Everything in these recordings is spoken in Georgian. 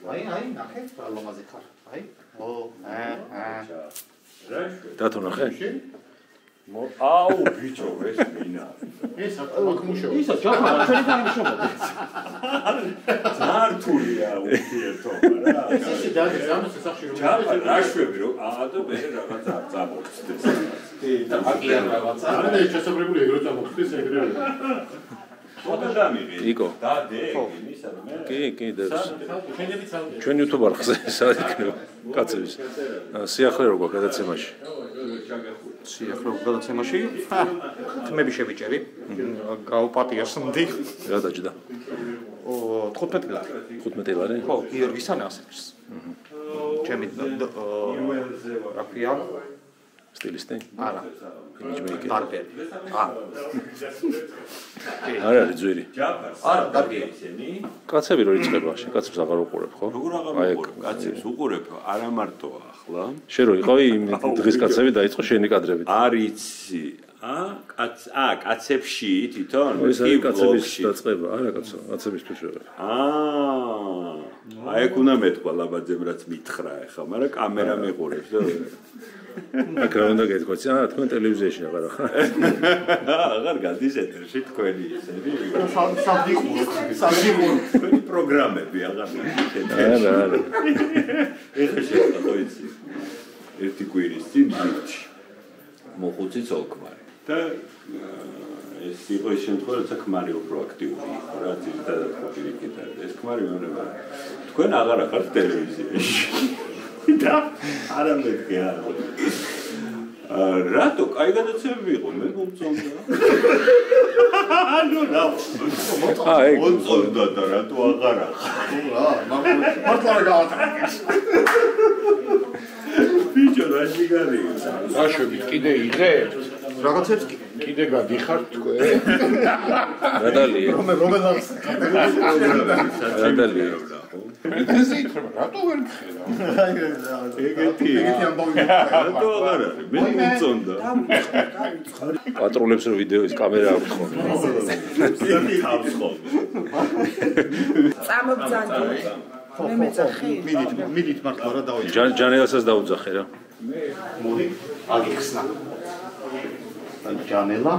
აი, ნახე, რა ლომაზე ხარ. აი. დათო ნახე? აუ, ბიჭო, ეს მინა. ეს აკმუშო. ისა ჯაფა, ჩვენი გამიშობა. ძართულია უთიერთობა რა. ეს დადის ამას სახში რომ ჯაფა, რაშვები რომ და მე რაღაცა წამოხსდეს. და აკიან რაღაცა. და შესაძლებელი ეგრე წამოხსდეს ეგრე. ფოტო დამიღე. იკო. დადე, იმისა რომ მე. კი, ჩვენ YouTube-არ ხსენს რა იქნება კაცების. სიახლე როგორ გადაცემაში? სიახლე გადაცემაში თმები შევიჭერი. გაუპატიარსნდი. რა დაჭდა? 15 ლარი. 15 ლარი? ხო, გიორგისთან ასეთს. ჩემი რა ქვია? სტილისტი? არა. იმიჯმეიკერი. ბარბერი. არ არის ძვირი. არა, კარგი ისინი. კაცები რო იწყება, შენ კაცებს აღარ უყურებ, ხო? როგორ აღარ უყურებ? კაცებს უყურებ, არა მარტოა ახლა. შენ რო იყავი იმ დღის კაცები დაიწყო შენი კადრებით. არიცი. კაცებში თვითონ? ეს არის კაცების დაწყება, არა კაცო, კაცებისთვის ვეღარ. აი ეგ უნდა მეთქვა ლაბაძემ რაც მითხრა ახლა, მაგრამ კამერა მეყურებს და აქ რა უნდა გეთქვათ? თქვენ ტელევიზიაში აღარ ხარ? აღარ გადის ეთერში თქვენი ისები. სამდიყურო. თქვენი პროგრამები აღარ გადის ეთერში. არა. ეხლა შეხედო იცი. ერთი კვირის წინ ბიჭი მოხუცი ცოლქმარი. და ეს იყო ის შემთხვევა, როცა ქმარი უფრო აქტიური იყო რა, ძირითადად ყოფილიყიდა. ეს ქმარი მეუბნება, თქვენ აღარ ხართ ტელევიზიაში. და არა მეთქე არა. რატო კაი გადაცემები იყო მე მომწონდა. ანუ რა. ეგ მომწონდა და რატო აღარა. მართლა რა გაატრაკეს. ბიჭო რა შეგარი. გაშვებით კიდე იღებ? რაღაცებს კიდე გადიხართ თქვენ? რადალია. რომელას რადალია. ეს იქნება, რატო ვერ მხედავ? ეგეთი ამბავი. რატო აღარ არის? მე მომწონდა. პატრულებს რო ვიდეოს კამერა აქვს ხოლმე. თავს ხოლმე. წამოგძანდით. მე მეძახი. მიდით მართლა რა დავიწყე. ჯანელასაც დაუძახე რა. მოდი, აგიხსნა. ჯანელა,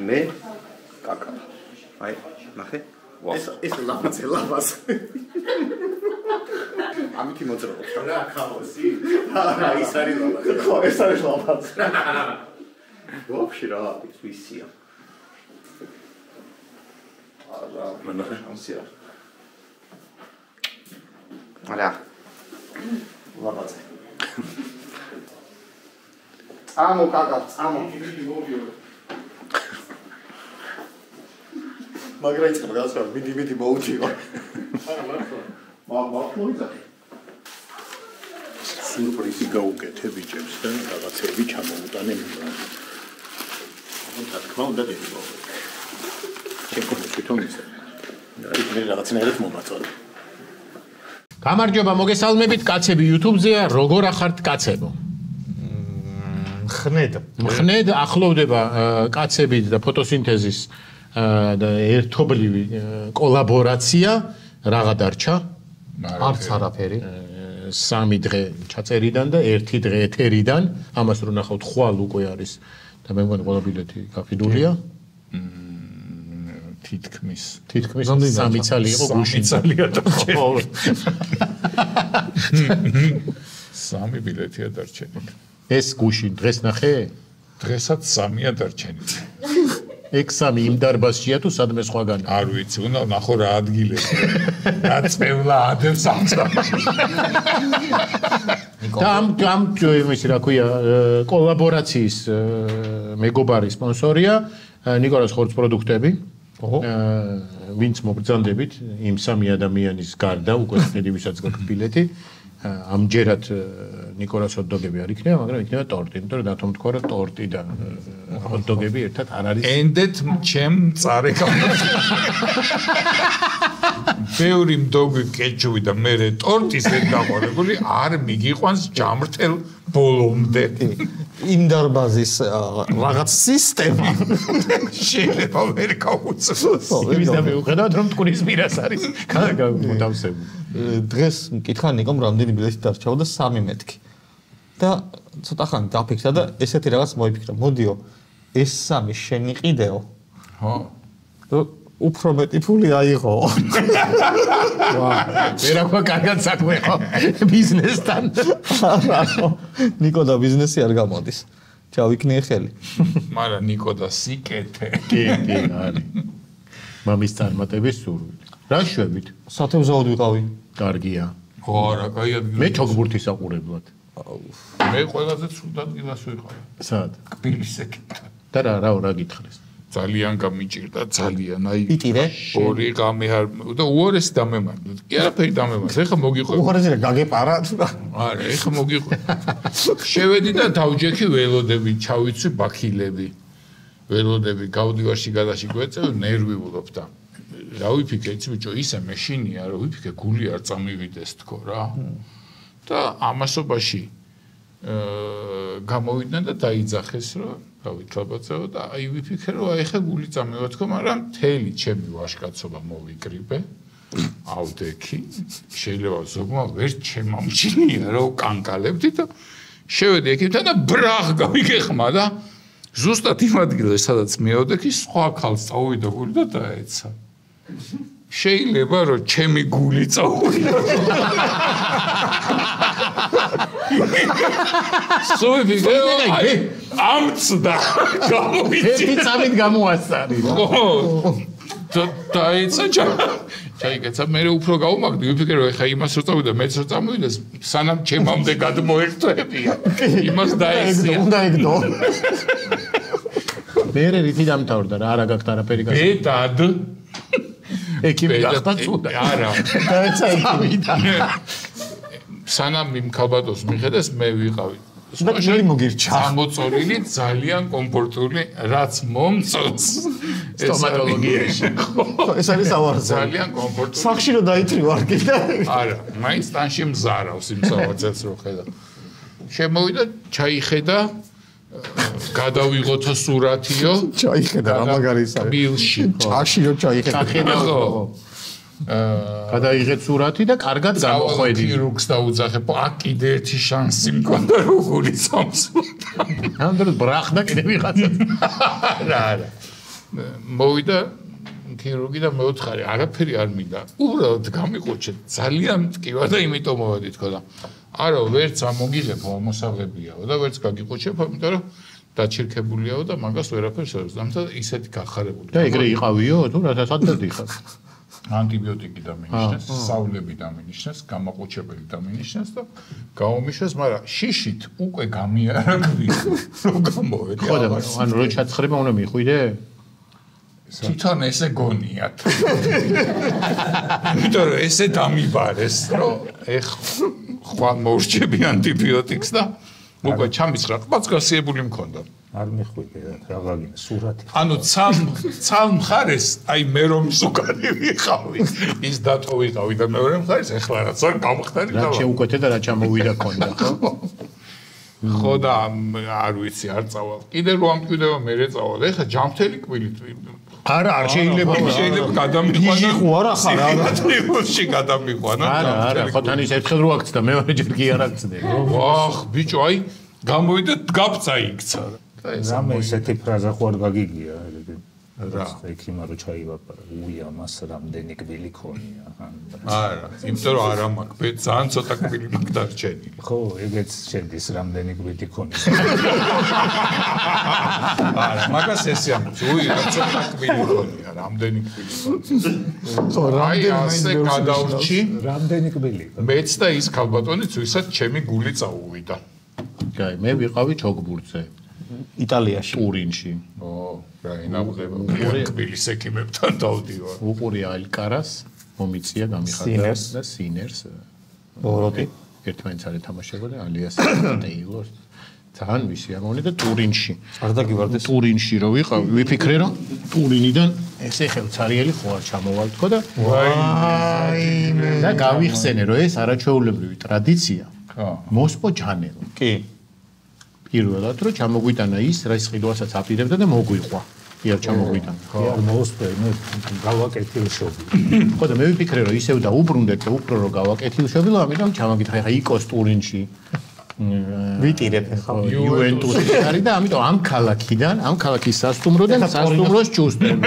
მე კაკა. აი, ნახე. ეს ლაბაც. ამით მოძრაობს. რა ხავსი? რა ის არის ლაბაც. ხო, ეს არის ლაბაც. ვაფშე რა, ის ვისია. არა, მანახე. ამსია. არა. ლაბაც. ამო კაკა, ამო. მაგრამ ის რაღაცა მიდი მოუჭიო. არა, მართლა. მართლა. სურპრიზი გაუკეთე ბიჭებს და რაღაცები ჩამოუტანე მიგრა. რა თქმა უნდა დედო. შეკონე თვითონ ისე. მე რაღაცნაირად მომაწონე. გამარჯობა, მოგესალმებით კაცები YouTube-ზეა, როგორ ახართ კაცებო? მხნედ ახლოვდება კაცები და ფოტოსინთეზის და ერთობლივი კოლაბორაცია, რაღა დარჩა? არც არაფერი. 3 დღე ჩაწერიდან და 1 დღე ეთერიდან, ამას რო ნახავთ, ხვალ უკვე არის და მე მგონი ყველა ბილეთი გაფიდულია. თითქმის 3 წელი იყო გუშინ. 3 წელია დარჩენილი. 3 ბილეთია დარჩენილი. ეს გუშინ დღეს ნახე? დღესაც 3-ია დარჩენილი. ეგ 3 იმ დარბაზშია თუ სადმე სხვაგან? არ ვიცი, უნდა ნახო რა ადგილები. დაწევლა ადებს ამცა. და ამ იმისი რა ქვია, კოლაბორაციის მეგობარი სპონსორია ნიკოლას ხორცს პროდუქტები. ვინც მოგბრძანდებით იმ 3 ადამიანის გარდა უკვე ხედი ვისაც გაქვს ბილეთი. ამჯერად ნიკოლას ჰოტდოგები არ იქნება, მაგრამ იქნება ტორტი, იმიტომ რომ დათომ თქვა რომ ტორტი და ჰოტდოგები ერთად არ არის. ენდეთ ჩემ წარე ბევრი მდოგვი კეჩუი და მერე ტორტის ერთ გაყოლებული არ მიგიყვანს ჯამრთელ ბოლომდე. იმ დარბაზის რაღაც სისტემა შეიძლება ვერ გავუწევს. იმის და მეუხედავთ რომ თქმის მირას არის გადავსებული. დღეს მკითხა ნიკომ რამდენი ბილეთი დარჩაო და 3 მეთქი. და ცოტა ხანი დაფიქრა და ესეთი რაღაც მოიფიქრა. მოდიო, ეს 3 შენი ყიდეო. ხო. უფრო მეტი ფული აიღო. ვა, ვერაფერ კარგად საქმე ხო ბიზნესთან. ნიკო და ბიზნესი არ გამოდის. ჩავიქნიე ხელი. მაგრამ ნიკო და სიკეთე. კი, არის. მამის წარმატების სურვილი. რა შვებით? სათევზაოდ ვიყავი. კარგია. ხო, არა, კაი ადგილი. მე ჩოგბურთის საყურებლად. მე ყველაზე ცუდ ადგილას ვიყავი. სად? კბილის ეკიპთან. და რა გითხრეს? ძალიან გამიჭირდა, ძალიან. აი, იტირე? ორი ღამე არ და უორესი დამემართა. კი არაფერი დამემართა. ეხა მოგიყვება. უორესი რა გაგეპარა თუ რა? არა, ეხა მოგიყვება. შევედი და დავჯექი ველოდები, ჩავიცვი ბაქილები. ველოდები გავდივარში გადაში გვეწევ, ნერვიულობ და რა ვიფიქრე, იცი ბიჭო, ისე მეშინია, რომ ვიფიქრე გული არ წამივიდეს თქო რა. და ამასობაში გამოვიდნენ და დაიძახეს რომ გავითლაბაცეო და აი ვიფიქრე რომ აი ხა გული წამევა თქო, მაგრამ მთელი ჩემი ვაშკაცობა მოვიკრიბე. ავდექი, შეიძლება ზოგმა ვერ ჩემამჩნია რომ კანკალებდი და შევედი ეკიპთან და ბრაღ გავიგეხმა და ზუსტად იმ ადგილას სადაც მეოდექი სხვა ქალს წავიდა გული და დაეცა. შეიძლება რომ ჩემი გული წავიდა. სოები აი ამცდა გამოვიცი. ერთი წამით გამოასწარი. ხო. დაეცა ჩაიკეცა მე უფრო გავუმაგდი ვიფიქრე რომ ეხა იმას რო წავიდა მეც რო წამოვიდეს სანამ ჩემამდე გადმოერთვებია. იმას დაესწია. უნდა ეგდო. მე რითი დამთავრდა რა არა გაქვს არაფერი გასა. ბედად ეკიპი გახდა ცუდა. არა. დაეცა ეკიპიდან. სანამ იმ ქალბატონს მიხედეს მე ვიყავი. სპეციალი მოგირჩა. ამოწოლილი ძალიან კომფორტული რაც მომწონს სტომატოლოგიაში. ეს არის ავარზე. ძალიან კომფორტული. სახში რო დაითრივარ კიდე. არა, მაინც ტანში მზარავს იმ სავარცელს რო ხედა. შემოვიდა, ჩაიხედა, გადავიღოთო სურათიო. ჩაიხედა რა მაგარი ის არის. ბილში. ჭაში რო ჩაიხედა. ხო. გადაიღეთ სურათი და კარგად გამოხვედი. ქირურგს დაუძახებ, აქ კიდე ერთი შანსი მქონდა რომ გული წამსვლა. ამ დროს ბრახდა კიდე ვიღაცა. არა. მოვიდა ქირურგი და მეოთხარი, არაფერი არ მინდა. უბრალოდ გამიყოჩე, ძალიან მტკივა და იმიტომ მოვედი თქო და არა, ვერც ამოგიღებო, ამოსაღებიაო და ვერც გაგიყოჩებ, იმიტომ რომ დაჩირქებულიაო და მაგას ვერაფერს არ ვზამთა ისეთი გახარებული. და ეგრე იყავიო, თუ რასაც ადდიხარ. ანტიბიოტიკი დამინიშნეს, სავლები დამინიშნეს, გამაყუჩებელი დამინიშნეს და გაუმიშნეს, მაგრამ შიშით უკვე გამიარაგვი. რო გამოვედი. ხო და ანუ რო ჩაცხრება უნდა მიხვიდე? თვითონ ესე გონიათ. იმიტომ რომ ესე დამიბარეს, რომ ხვალ მოურჩები ანტიბიოტიკს და უკვე ჩამისხრა, პაცკასიებული მქონდა. არ მიხვიდე რა გაგინა სურათი. ანუ ცალ მხარეს, აი მე რომ სუკარი ვიყავი, ის დათო ვიყავი და მეორე მხარეს ეხლა რაც არ გამხდარი და რა შეუკვეთე და რა ჩამოვიდა ქონდა, ხო? ხო და არ ვიცი, არ წავალ. კიდე რო ამკვირდება მე წავალ. ეხლა ჯამთელი კბილით არა, არ შეიძლება გადამიყვანა. ხო არა ხარ, არა. ტრიბულში გადამიყვანა. არა, ხო თან ის ერთხელ რო აქცდა, მეორე ჯერ კი არ აქცდე. ვახ, ბიჭო, აი გამოვიდა გაფცა იქცა. რამე ესეთი ფრაზა ხო არ გაგიგია რა ექიმა რო ჩაივაპარა უია მას რამდენი კბილი ქონია არა იმიტომ რომ არა მაქვს მე ძალიან ცოტა კბილი მაქვს დარჩენილი ხო ეგეც შედის რამდენი კბილი ქონია არა მაგას ესე ამბობს უია ცოტა კბილი ქონია რამდენი კბილი ხო აი ასე გადავრჩი რამდენი კბილი მეც და ის ქალბატონიც ვისაც ჩემი გული წაუვიდა კაი მე ვიყავი ჩოგბურთზე იტალიაში ტურინში ო რა ინახება კბილის ექიმებთან დავდივარ უყური ალკარას მომიწია გამიხარდა და სინერს ბოროტი ერთმანეთს არ ეთამაშებოდა ალიას ტეილორს ძალიან მისიამოვნე და ტურინში. არ დაგივარდეს. ტურინში რო ვიყავი, ვიფიქრე რომ ტურინიდან ესე ხელცარიელი ხო არ ჩამოვალთქო და და გავიხსენე რომ ეს არაჩვეულებრივი ტრადიცია. მოსპო ჯანელო. კი. პირველად რომ ჩამოგვიტანა ის, რის ყიდვასაც აპირებდა და მოგვიყვა. იარ ჩამოგვიტანა. იარ მოუსწრე, მე გავაკეთილშობი. ხო და მე ვიფიქრე რომ ისევ დაუბრუნდეთ და უფრო რომ გავაკეთილშობილო, ამიტომ ჩამოგითხრა ხა იკოს ტურინში. ვიტირებ ხა იუვენტუსი არის და ამიტომ ამ ქალაქის სასტუმროდან სასტუმროს ჩუსტები.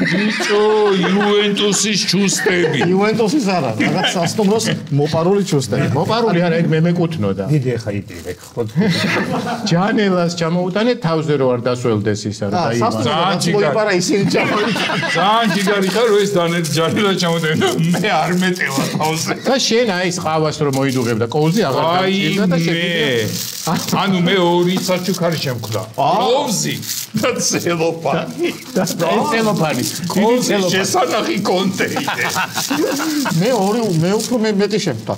ბიჭო, იუვენტუსის ჩუსტები. იუვენტუსის არა, რაღაც სასტუმროს მოპარული ჩუსტები. მოპარული არა, ეგ მე მეკუთვნოდა. დიდი ხა იტირე ხო. ჯანელას ჩამოუტანე თავზე რო არ დასველდეს ისა რა დაიმა. ძალიან მოიპარა ისინი ჩამოიტანა. ძალიან ჯიგარი ხარ რომ ეს დანეთ ჯანელას ჩამოდენა. მე არ მეტევა თავზე. და შენ აი ეს ყავას რომ მოიდუღებ და კოულზე აღარ და ანუ მე ორი საჩუქარი შემქდა. კოვზი და ცელოფანი. და ცელოფანი. კოვზი შესანახი კონტეინერი. მე უფრო მეტი შემქდა.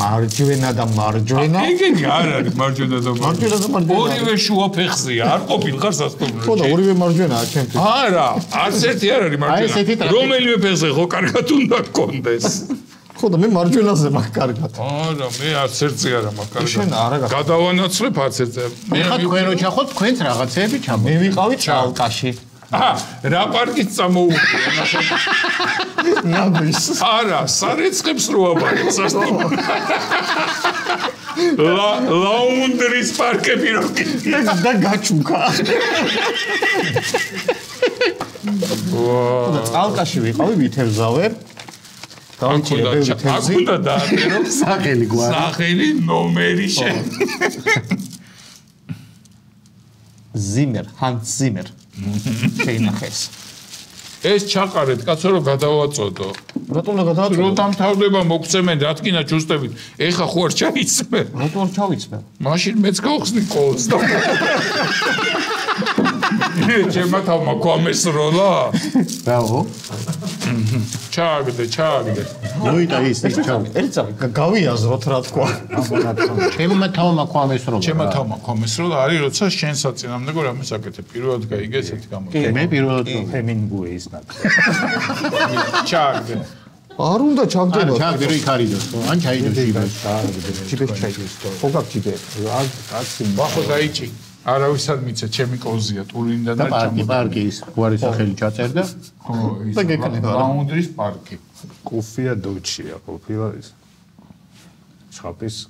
მარჯვენა და მარჯვენა. ეგენი არ არის მარჯვენა და მარჯვენა. ორივე შუა ფეხზია, არ ყოფილიყარ სასტუმროში. ხო და ორივე მარჯვენაა ჩემთვის. არა, არც ერთი არ არის მარჯვენა. რომელიმე ფეხზე ხო კარგად უნდა გქონდეს. ხო და მე მარჯვენაზე მაგ კარგად. არა, მე არც ერთი არა მაგ კარგად. შენ არა გახ. გადავანაცვლებ არც ერთი. მე ხა თქვენ რო ჩახოთ, თქვენც რაღაცეები ჩამო. მე ვიყავი ჩალკაში. რა პარკით წამოუყია ნახე. ნაბის. არა, სარეცხებს რო აბარებ სასტუმრო. ლაუნდრის პარკები რო გიქია და გაჩუქა. და წალკაში ვიყავი ვითევზავერ. აქუდა დააწერო სახელი გვარი. სახელი ნომერი შენ. ზიმერ, ჰანს ზიმერ. შეინახეს. ეს ჩაყარეთ, კაცო რომ გადავაწოდო. რატომ უნდა გადავაწოდო? რო დამთავრდება მოგწემენ რა თქინა ჩუსტებით. ეხა ხო არ ჩაიცმე. რატომ არ ჩავიცმე? მაშინ მეც გავხსნი კოლს და ჩემმა თავმა გვამესროლა? რაო? ჩააგდე. მოიტა ის ჩავ. ერცა გავიაზროთ რა თქვა. ჩემმა თავმა ქვამესროლა. ჩემმა თავმა ქვამესროლა არის როცა შენ საწინააღმდეგო რამე საკეთებ. პირველად გაიგე ესეთი გამოდი. მე პირველად ფემინგუის ნაკ. ჩააგდე. არ უნდა ჩავდენო. ჩააგდე რომ იქ არიდოს. ან ჩაიდოს იბეს. ჩიბეს ჩაიდოს. ხო გაგჭიდე. კაცი ბახო დაიჭი. არავისად მიცე ჩემი კოზია ტურინიდან და პარკის გვარი სახელი ჩაწერდა. ხო, ის ლაუნდრის პარკი. კუფია დოჩია ყოფილა ის. ჩაპის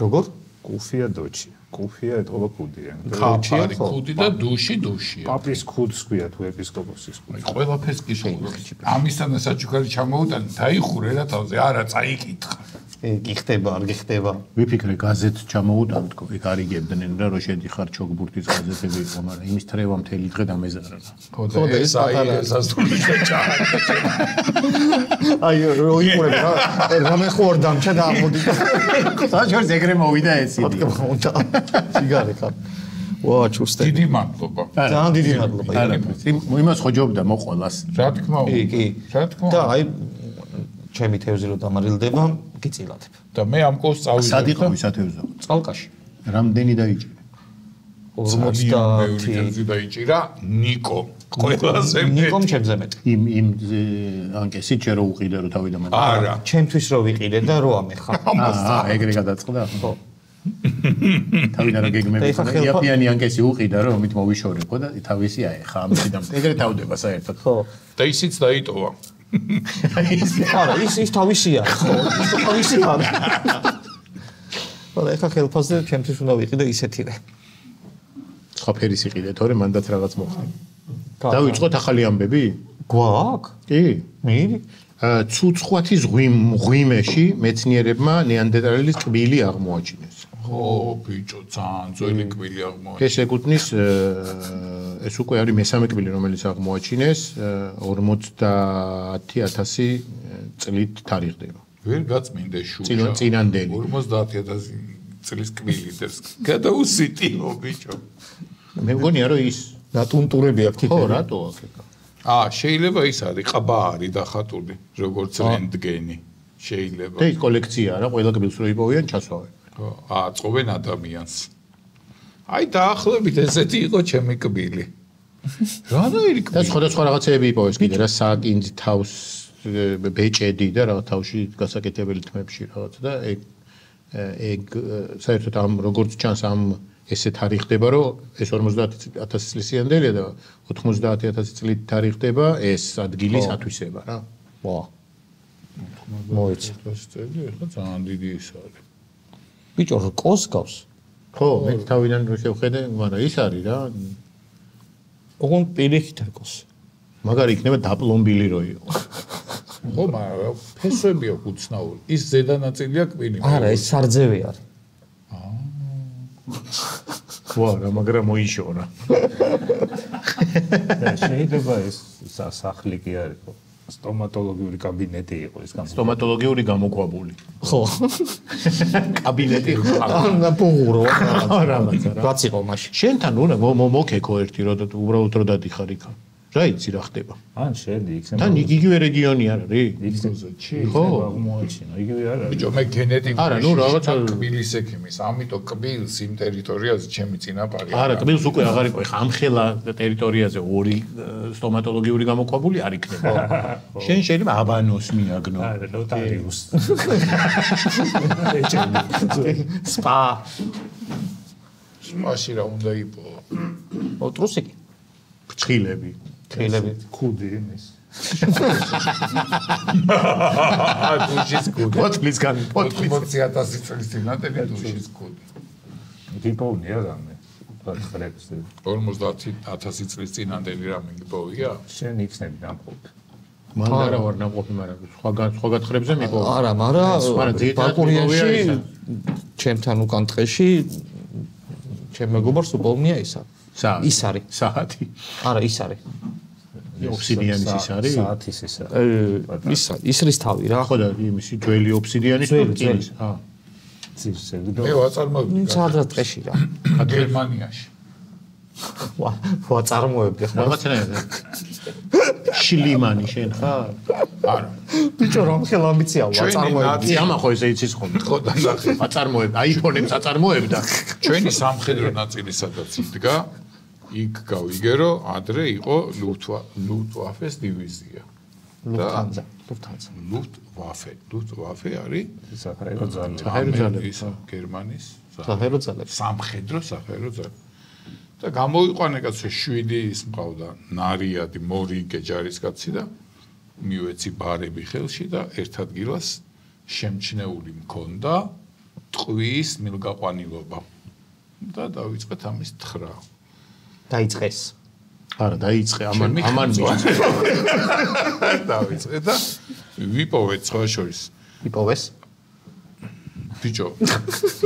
როგორ? კუფია დოჩია. კუფია ეთყობა კუდია. კაფარი კუდი და დუშია. პაპის კუდს ქვია თუ ეპისკოპოსის კუდს. ყველაფერს კი შეგვიძლია. ამისთან საჩუქარი ჩამოუტან, დაიხურე რა თავზე, არა წაიკითხა. კი ხდება, არ გიხდება. ვიფიქრე გაზეთს ჩამოუტანთქო, ეგ არიგებდნენ რა რომ შედიხარ ჩოგბურთის გაზეთები იყო, მაგრამ იმის თრევა მთელი დღე დამეზარა. ხო და ეს აი სასტუმროში ჩააგდა. აი რო იყურებ რა, რამე ხო არ დამჩა და ამოდი. საჩუქარს ეგრე მოვიდა ეცი. სიგარე ხარ. ვა, ჩუსტე. დიდი მადლობა. ძალიან დიდი მადლობა. იმას ხო ჯობდა მოყოლას. რა თქმა უნდა. კი. რა თქმა უნდა. და აი ჩემი თევზი რო დამარილდება, გიწილათებ. და მე ამ კოს წავიდე. სად იყო ისათევზო? წალკაში. რამდენი დაიჭირე? 50 თევზი დაიჭირა ნიკო. ყველაზე ნიკომ ჩემზე მეტი. იმ ანკე სიჩე რო უყიდე რო თავიდან მან. არა. ჩემთვის რო ვიყიდე და რო ამეხა. ეგრე გადაწყდა? ხო. თავიდან რა გეგმები იაფიანი ანკესი უყიდა რომ მით მოვიშორებო და თავისი აეხა ამისიდან ეგრე თავდება საერთოდ. ხო. და ისიც დაიტოვა. არა, ის თავისია, ხო, ის თავისი ხარ. არა, ეხა ხელფასზე ჩემთვის უნდა ვიყიდე ისეთივე. სხვა ფერის იყიდე, თორე მანდაც რაღაც მოხდა. დავიწყოთ ახალი ამბები? გვაქვს? კი. მიდი. ცუცხვათი ღვიმეში მეცნიერებმა ნეანდერტალის კბილი აღმოაჩინეს. ხო, ბიჭო, ძალიან ძველი კბილი აღმოაჩინეს. ეს ეკუთვნის ეს უკვე არის მესამე კბილი, რომელიც აღმოაჩინეს 50000 წლით თარიღდება. ვერ გაწმინდე შუშა. წინანდელი. 50000 წლის კბილი დებს. გადაუსიტიო, ბიჭო. მე მგონია რომ ის დატუნტურები აქვს თითქოს. ხო, რატო აქ? შეიძლება ის არის, ყბა არის დახატული, როგორც რენტგენი. შეიძლება. და ის კოლექცია რა, ყველა კბილს რო იპოვიან, ჩასვავენ. აწყობენ ადამიანს. აი დაახლოებით ესეთი იყო ჩემი კბილი. რანაირი კბილი? და სხვა რაღაცეები იპოვეს კიდე რა საკინძი თავს ბეჭედი და რაღაც თავში გასაკეთებელი თმებში რაღაც და ეგ საერთოდ ამ როგორც ჩანს ამ ესე თარიღდება რომ ეს 50000 წლისიანდელია და 90000 წლით თარიღდება ეს ადგილის ათვისება რა. ვა. მოიცი. წელი ახლა ძალიან დიდი ის არის. ბიჭო რკოს გავს. ხო, მე თავიდან შევხედე, მაგრამ ის არის რა. ოღონ პირიქით რკოს. მაგარი იქნება დაპლომბილი რო იყო. ხო, მაგრამ ფესვებია უცნაური. ის ზედა ნაწილია კბილი. არა, ეს სარძევი არის. ვა, რა მაგრამ მოიშორა. შეიძლება ეს სახლი კი არ იყო. სტომატოლოგიური კაბინეტი იყო ეს გამო. სტომატოლოგიური გამოქვაბული. ხო. კაბინეტი ხო. და პუღურო. რა მაგა. რაც იყო მაშინ. შენთან უნდა მოგეკო ერთი რომ უბრალოდ რო დადიხარ იქა. რა იცი რა ხდება? ან შედი იქნება. თან იგივე რეგიონი არ არის? ხო, აღმოაჩინა. იგივე არ არის. ბიჭო, მე გენეტიკურად არა, ნუ რაღაცა კბილის ექიმის, ამიტომ კბილს იმ ტერიტორიაზე ჩემი წინაპარი. არა, კბილს უკვე აღარ იყო, ხა ამხელა ტერიტორიაზე ორი სტომატოლოგიური გამოქვაბული არ იქნება. შენ შეიძლება აბანოს მიაგნო. არა, ნოტარიუს. სპა. სპაში რა უნდა იპოვო? ოტრუსიკი. ფრჩხილები. ფრჩხილები. ქუდი იმის. დუშის კუდი. პოტლისგან, 40000 წლის წინათელი დუშის კუდი. გიპოვნია რამე. ხრებს. 50000 წლის წინანდელი რამე გიპოვია? შენ იქნები დამყოფი. მან არა ვარ ნამყოფი, მაგრამ სხვა გათხრებზე მიპოვო. არა, მაგრამ ბაკურიაში ჩემთან უკან ტყეში ჩემ მეგობარს უპოვნია ისა. ის არის. საათი. არა, ის არის. ოფსიდიანის ის არის? საათის ის არის. ისრის თავი რა. ხო და იმისი ძველი ოფსიდიანის ტკინის. მე ვაწარმოებდი. სადღაც ტყეში რა. გერმანიაში. ვაწარმოებდი ხა. რაღაცნაირად. შლიმანი შენ ხარ? არა. ბიჭო რომ ხელ ამბიცია ვაწარმოებდი. ამა ხო ესე იცის ხომ? ხო და ნახე. ვაწარმოებდი, აიფონებს აწარმოებდა. ჩვენი სამხედრო ნაწილი სადაც იდგა, იქ გავიგე რომ ადრე იყო ლუფტვაფეს დივიზია. ლუფტვაფე არის საფრანგეთის ძალები. ამერიკის, გერმანიის საფრანგეთის ძალები. სამხედრო ძალები. და გამოიყვანე კაცო 7 ის მყავდა ნარიადი მორიგე ჯარისკაცი და მივეცი ბარები ხელში და ერთ ადგილას შემჩნეული მქონდა ტყვის მილგაყვანილობა და დავიწყეთ ამის თხრა. დაიწყეს. არა, დაიწყე ამან დავიწყე და ვიპოვეთ სხვა შორის. იპოვეს? ბიჭო,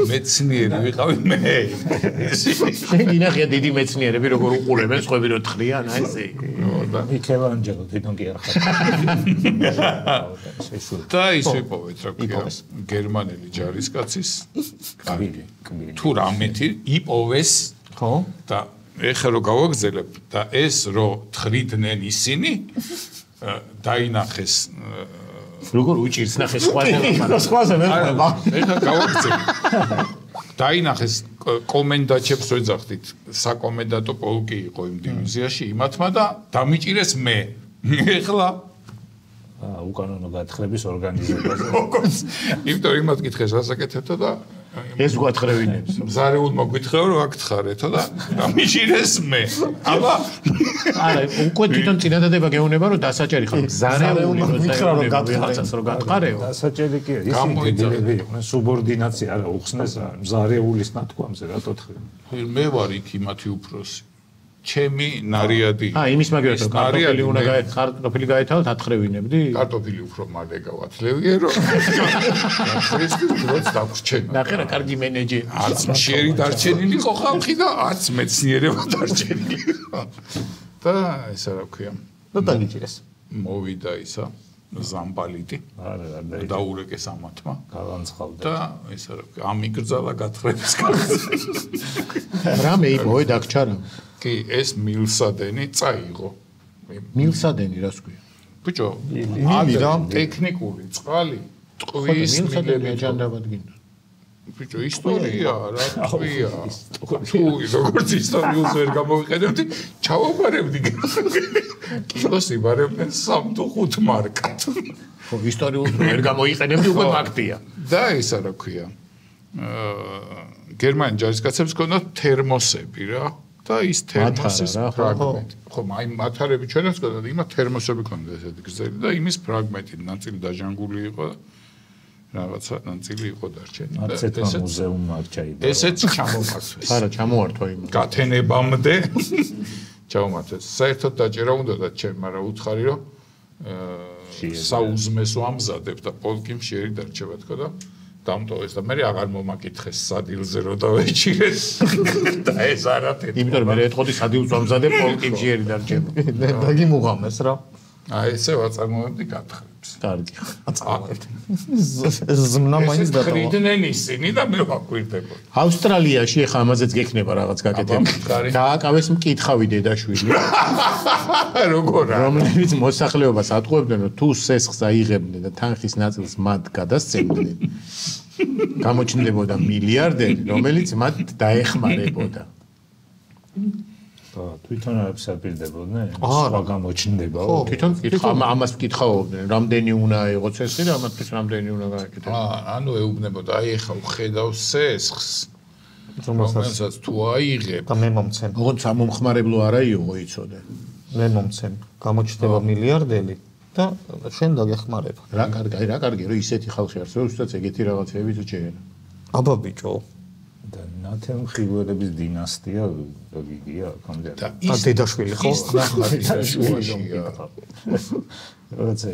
მეცნიერი ვიყავი მე. შენ გინახია დიდი მეცნიერები როგორ უყურებენ, სხვები რო თხრიან, აი ესე. მიქელანჯელო თვითონ კი არ ხარ. და ის ვიპოვეთ რა ქვია, გერმანელი ჯარისკაცის კარგი. თუ რამეთი იპოვეს, ხო? და ეხლა რო გავაგზელებ და ეს რო თხრიდნენ ისინი, დაინახეს როგორ უჭირს ნახე სხვაზე მე ეხლა გავაგზავნე დაინახეს კომენდანტებს ვეძახდით საკომენდანტო პოლკი იყო იმ დივიზიაში იმათმა და დამიჭირეს მე ეხლა უკანონო გათხრების ორგანიზებაზე იმიტომ იმათ კითხეს რასაკეთებთო და ეს გვათხრევინებს მზარეულ მოგვითხრევ რომ აქ და დამიჭირეს მე აბა არა უკვე თვითონ წინადადება გეუბნება რომ დასაჭერი ხარ მზარეული მოგვითხრევ რომ გათხრევს რომ გათყარეო დასაჭერი კი ისინი სუბორდინაცია არა უხსნეს მზარეულის ნათქვამზე რატო თხრე მე ვარ იქ იმათი უფროსი ჩემი ნარიადი იმის მაგერად კარტოფილი უნდა კარტოფილი გაეთავოთ ათხრევინებდი კარტოფილი უფრო მალე გავათლევიე რომ ქრისტეს დაგვრჩენა ნახე რა კარგი მენეჯერი არც მშიერი დარჩენილი ხო ხალხი და არც მეცნიერება დარჩენილი და ესა რა ქვია და დაგიჭირეს მოვიდა ისა ზამბალიტი არა დაურეკეს ამათმა გავანცხავდა და ესა რა ქვია ამიგრძალა გათხრების კაცი რამე იპოვე დაგჩარა კი ეს მილსადენი წაიღო მილსადენი რას ქვია ბიჭო ამი რა ტექნიკური წყალი ტყვის მილსადენი აჯანდაბად გინდა ბიჭო, ისტორია, რა თქვია. თუ როგორც ისტორიულს ვერ გამოვიყენებდი, ჩავაბარებდი. კილოსი ბარებდნენ 3 თუ 5 მარკად. ხო, ისტორიულს ვერ გამოიყენებდი, უკვე ფაქტია. და ისა რა ქვია. გერმანიის ჯარისკაცებს ჰქონდათ თერმოსები რა. და ის თერმოსის ფრაგმენტი. ხო, აი მათარები ჩვენაც ჰქონდათ, იმათ თერმოსები ჰქონდათ ესეთი გზელი და იმის ფრაგმენტი ნაწილი დაჟანგული იყო. რაღაცა ნაწილი იყო დარჩენილი და ესეც მუზეუმ არ ჩაიბარა. ესეც ჩამომართვეს. არა, ჩამოართვა იმ გათენებამდე ჩამომართვეს. საერთოდ დაჭერა უნდათ ჩემ, მაგრამ უცხარი რომ საუზმესო ამზადებ და პოლკი მშიერი დარჩება თქო და დამტოვეს და მე აღარ მომაკითხეს სადილზე რო დავეჭირეს და ეს არათეთ. იმიტომ რომ მე ეთყოდი სადილს ამზადებ პოლკი მშიერი დარჩება. დაგიმუღამეს რა. აი ესე ვაწარმოებდი გათხრებს. კარგი. აწარმოებდი. ზმნა მაინც დატოვა. ხრიდნენ ისინი და მე ვაკვირდებოდი. ავსტრალიაში ახლა ამაზეც გექნება რაღაც გაკეთება. დააკავეს მკითხავი დედაშვილი. როგორა? რომლებიც მოსახლეობას ატყუებდნენ, რომ თუ სესხს აიღებდნენ და თანხის ნაწილს მათ გადასცემდნენ, გამოჩნდებოდა მილიარდერი, რომელიც მათ დაეხმარებოდა. თვითონ არ ფსაპირდებოდნენ? სხვა გამოჩნდება. ხო, თვითონ ამას ვკითხავდნენ, რამდენი უნდა იყოს ეს და ამათთვის რამდენი უნდა გააკეთოს. ანუ ეუბნებოდა, აი ეხა ვხედავ სესხს, რომელსაც თუ აიღებ და მე მომცემ. ოღონდ სამომხმარებლო არა იყო იცოდე. მე მომცემ. გამოჩნდება მილიარდელი და შენ დაგეხმარება. რა კარგი, რომ ისეთი ხალხი არსებობს, სადაც ეგეთი რაღაცეები შეერა. აბა ბიჭო. და ნათელმხილველების დინასტია გიგია აქამდე. და დედაშვილი ხო? როცა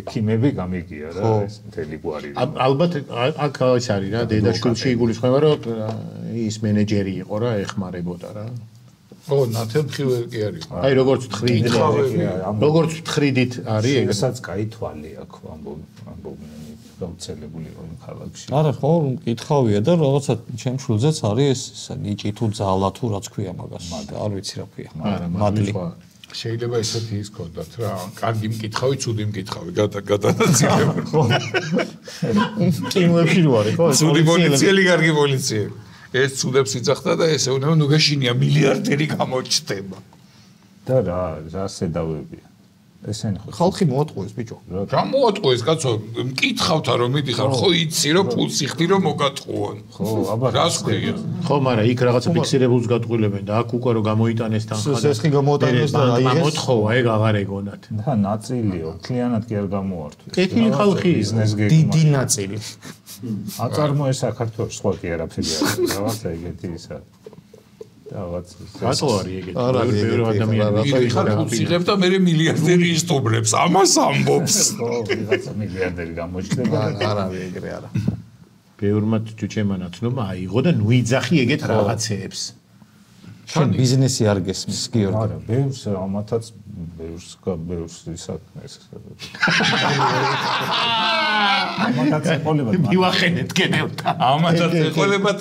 ექიმები გამიგია რა ეს მთელი გვარი. ალბათ აქ ის არის რა, დედაშვილში იგულისხმება, რომ ის მენეჯერი იყო რა, ეხმარებოდა რა. ო, ნათელმხილველი კი არის. აი როგორც ვთხრიდით არის ეგ. ესაც კაი თვალი აქვს ამბობენ გაუცელებული იყო იმ ქალაქში. არა ხო, მკითხავია და რაღაცა ჩემ შულზეც არის ეს ნიჭი თუ ძალა თუ რაც ქვია მაგას. არ ვიცი რა ქვია. მადლი. შეიძლება ესეთი ის ქონდათ რა, კარგი მკითხავი, ცუდი მკითხავი, გადანაწილებული. ხო. კინოებში რო არის ხო? ცუდი პოლიციელი, კარგი პოლიციელი. ეს ცუდებს იცახდა და ესე უნდა ნუ გაშინია მილიარდერი გამოჩნდება. და რა შედავებია. ესენი ხალხი მოატყუეს ბიჭო. რა მოატყუეს კაცო, მკითხავთა რომ მიდიხარ, ხო იცი რომ ფულს იხდი რომ მოგატყუონ. ხო, აბა რას ქვია? ხო, მაგრამ იქ რაღაცა ფიქსირებულს გატყუილებენ და აქ უკვე რომ გამოიტანეს თანხა. სესხი გამოიტანეს და აი ეს მოთხოვა, ეგ აღარ ეგონათ. და ნაწილიო, მთლიანად კი არ გამოართვეს. კეთილი ხალხი ბიზნეს გეგმა. დიდი ნაწილი. აწარმოეს საქართველოს სხვა კი არაფერი არ არის. რაღაცა ეგეთი ისა. რაღაც რატო არის ეგეთი? ბევრი ადამიანი ხარ ფულს იღებ და მე მილიარდერი ისტობრებს, ამას ამბობს. ხო, რაღაცა მილიარდერი გამოჩნდება. არავე ეგრე არა. ბევრმა ჯუჯემა ნაცნობა აიღო და ნუ იძახი ეგეთ რაღაცეებს. შენ ბიზნესი არ გესმის, გიორგი? არა, ბევრს ამათაც ბევრს ისაკნეს. ამათაც ეყოლებათ. მივახენეთ გენევთა. ამათაც ეყოლებათ,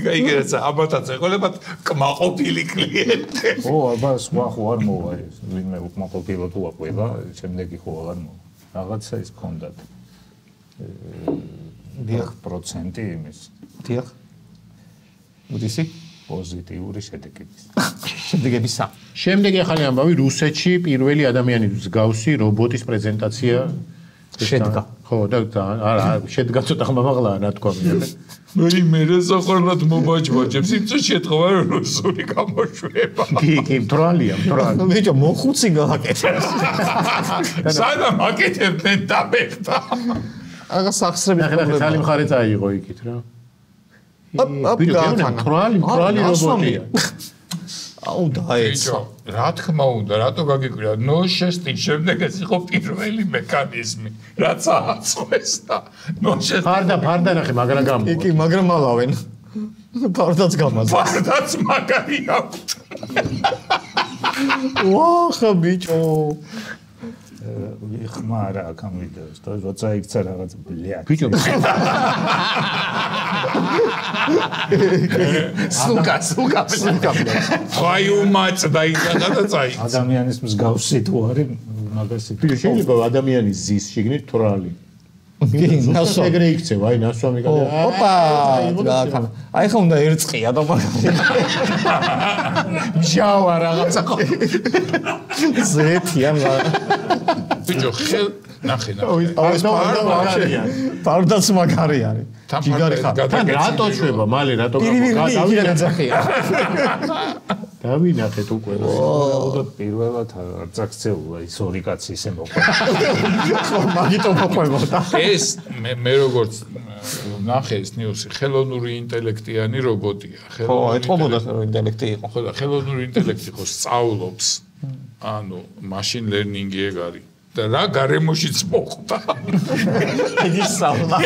გაიგეცა, ამათაც ეყოლებათ კმაყოფილი კლიენტი. ო, აბა სხვა ხო არ მოვა ეს. ვინმე უკმაყოფილო თუ აყვება, შემდეგი ხო აღარ მოვა. რაღაცა ის ქონდათ. 10% იმის. დიახ. უდისი პოზიტიური შედეგების. შედეგებისა. შემდეგი ახალი ამბავი რუსეთში პირველი ადამიანის მსგავსი რობოტის პრეზენტაცია შედგა. ხო, და არა, შედგა ცოტა ხმამაღლაა რა თქვა მე. მე რასაყარლად მობაჯბაჯებს, იმ წუთში ეთქვა რომ რუსული გამოშვება. კი, მტრალია. ბიჭო, მოხუცი გააკეთეს. სანამ აკეთებდნენ და მეხტა. აგა სახსრები ხალხი ძალი მხარე წაიღო იქით რა. მტრალი რობოტია. აუ დაეცა. რა თქმა უნდა, რატო გაგიკვირა? ნოშესტის შემდეგ ეს იყო პირველი მექანიზმი, რაც ააწყვეს და ნოშესტი ფარდა ნახე, მაგრამ გამო. კი, მაგრამ ალავენ. ფარდაც გამაძა. ფარდაც მაგარი აქვთ. ვახა ბიჭო. ხმარა აქამ ვიდეოს და როცა იქცა რაღაც ბლიად. ბიჭო. სუკა. აი უმაწდა ისა და წაი. ადამიანის მსგავსი თუ არის მაგასი. ბიჭო, შეიძლება ადამიანის ზის შიგნით თვრალი. ნასვამი ეგრე იქცევა, აი ნასვამი გადა. ოპა, აი ხა უნდა ერწყია და მაგარი. მჟავა რაღაცა ხო. ზეთიან რა. ბიჭო, ხელ ნახე. ეს მაგარია. პარდაც მაგარი არის. ჯიგარი ხარ. თან რატო შვება, მალე რატო გავიდა. დავინახეთ უკვე. და პირველად არცაქცეულა ის ორი კაცი ისე მოყვა. ხო, მაგიტომ მოყვებოდა. ეს მე როგორც ნახე ეს ნიუსი, ხელოვნური ინტელექტიანი რობოტია. ხო, ეთყობოდა ინტელექტი იყო. ხო, და ხელოვნური ინტელექტი ხო სწავლობს. ანუ machine learning-ი ეგ არის. და რა გარემოშიც მოხდა. იგი სწავლა.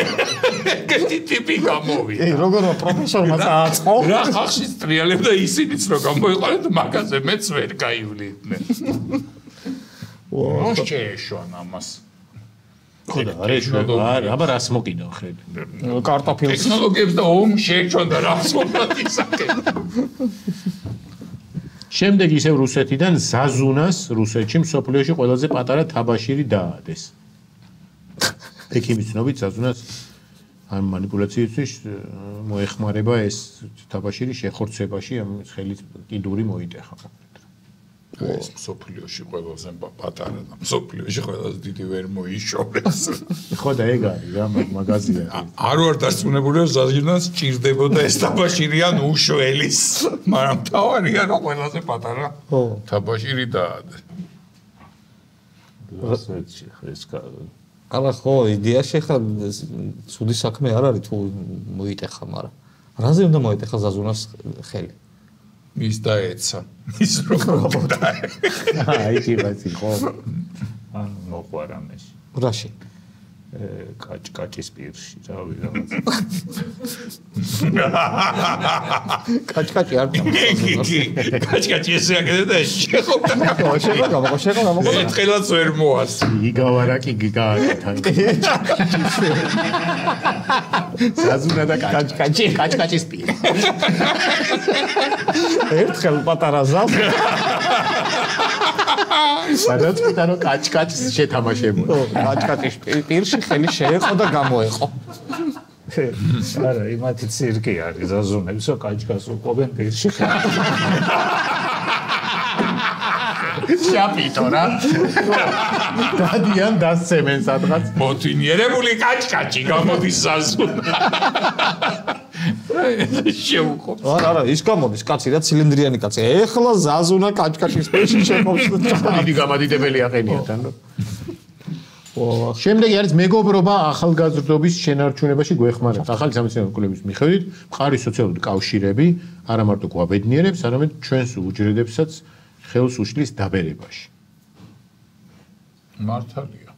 ეგეთი ტიპი გამოვიდა. როგორ პროფესორმა წააწყო? რა ხალხში სტრიალებდა ისინიც რომ გამოიყარეთ მაგაზე მეც ვერ გაივლიდნენ. ო, შეეშვან ამას. ხო და არა შვება, აბა რას მოკიდო ხედი. კარტოფილს. ტექნოლოგიებს და შეეჩვან და რას უნდა ისაკეთო. შემდეგ ისევ რუსეთიდან ზაზუნას რუსეთში მსოფლიოში ყველაზე პატარა თაბაშირი დაადეს. ექიმის ცნობით ზაზუნას ამ манипуляციისთვის მოეხმარება ეს თაბაშირი შეხორცებაში, ამ ხელით კიდური მოიტეხა. ეს მსოფლიოში ყველაზე პატარა და მსოფლიოში ყველაზე დიდი ვერ მოიშორეს. ხო და ეგ არის რა მაგაზია. არ ვარ დასწუნებული რომ ზაზუნას ჭირდებოდა ეს თაბაშირი ან უშველის, მაგრამ თავარია რომ ყველაზე პატარა თაბაშირი დაადე. რუსეთში ეს არა ხო, იდეაში ხა სუდი საქმე არ არის თუ მოიტეხა, მაგრამ რაზე უნდა მოიტეხა ზაზუნას ხელი? ის დაეცა. ის რობოტი. აი ტიპაცი ხო. ან მოყვარ ამაში. რაში? კაჭკაჭის პირში, რავი რაღაც. კაჭკაჭი არ გიგი. კაჭკაჭი ესე აკეთებდა შეხოვდა. შეგო. ერთხელაც ვერ მოასწი. იგავარაკი გიგააკეთა. ზაზუნა და კაჭკაჭის პირი. ერთხელ პატარა ზავს. სადაც პიტა რომ კაჭკაჭს შეთამაშებოდა. კაჭკაჭის პირში ხელი შეეყო და გამოეყო. არა, იმათი ცირკი არის ზაზუნებს, რომ კაჭკას უყობენ პირში. შაპიტო რა. დადიან დასცემენ სადღაც. მოთინიერებული კაჭკაჭი გამოდის ზაზუნა. შეუყოფს. არა, ის გამოდის კაცი რა ცილინდრიანი კაცი. ეხლა ზაზუნა კაჭკაჭის პირში შეყობს და დიდი გამადიდებელი აყენია თან რომ. შემდეგი არის მეგობრობა ახალგაზრდობის შენარჩუნებაში გვეხმარება. ახალი სამეცნიერო კვლევის მიხედვით, მყარი სოციალური კავშირები არა მარტო გვაბედნიერებს, არამედ ჩვენს უჯრედებსაც ხელს უშლის დაბერებაში. მართალია.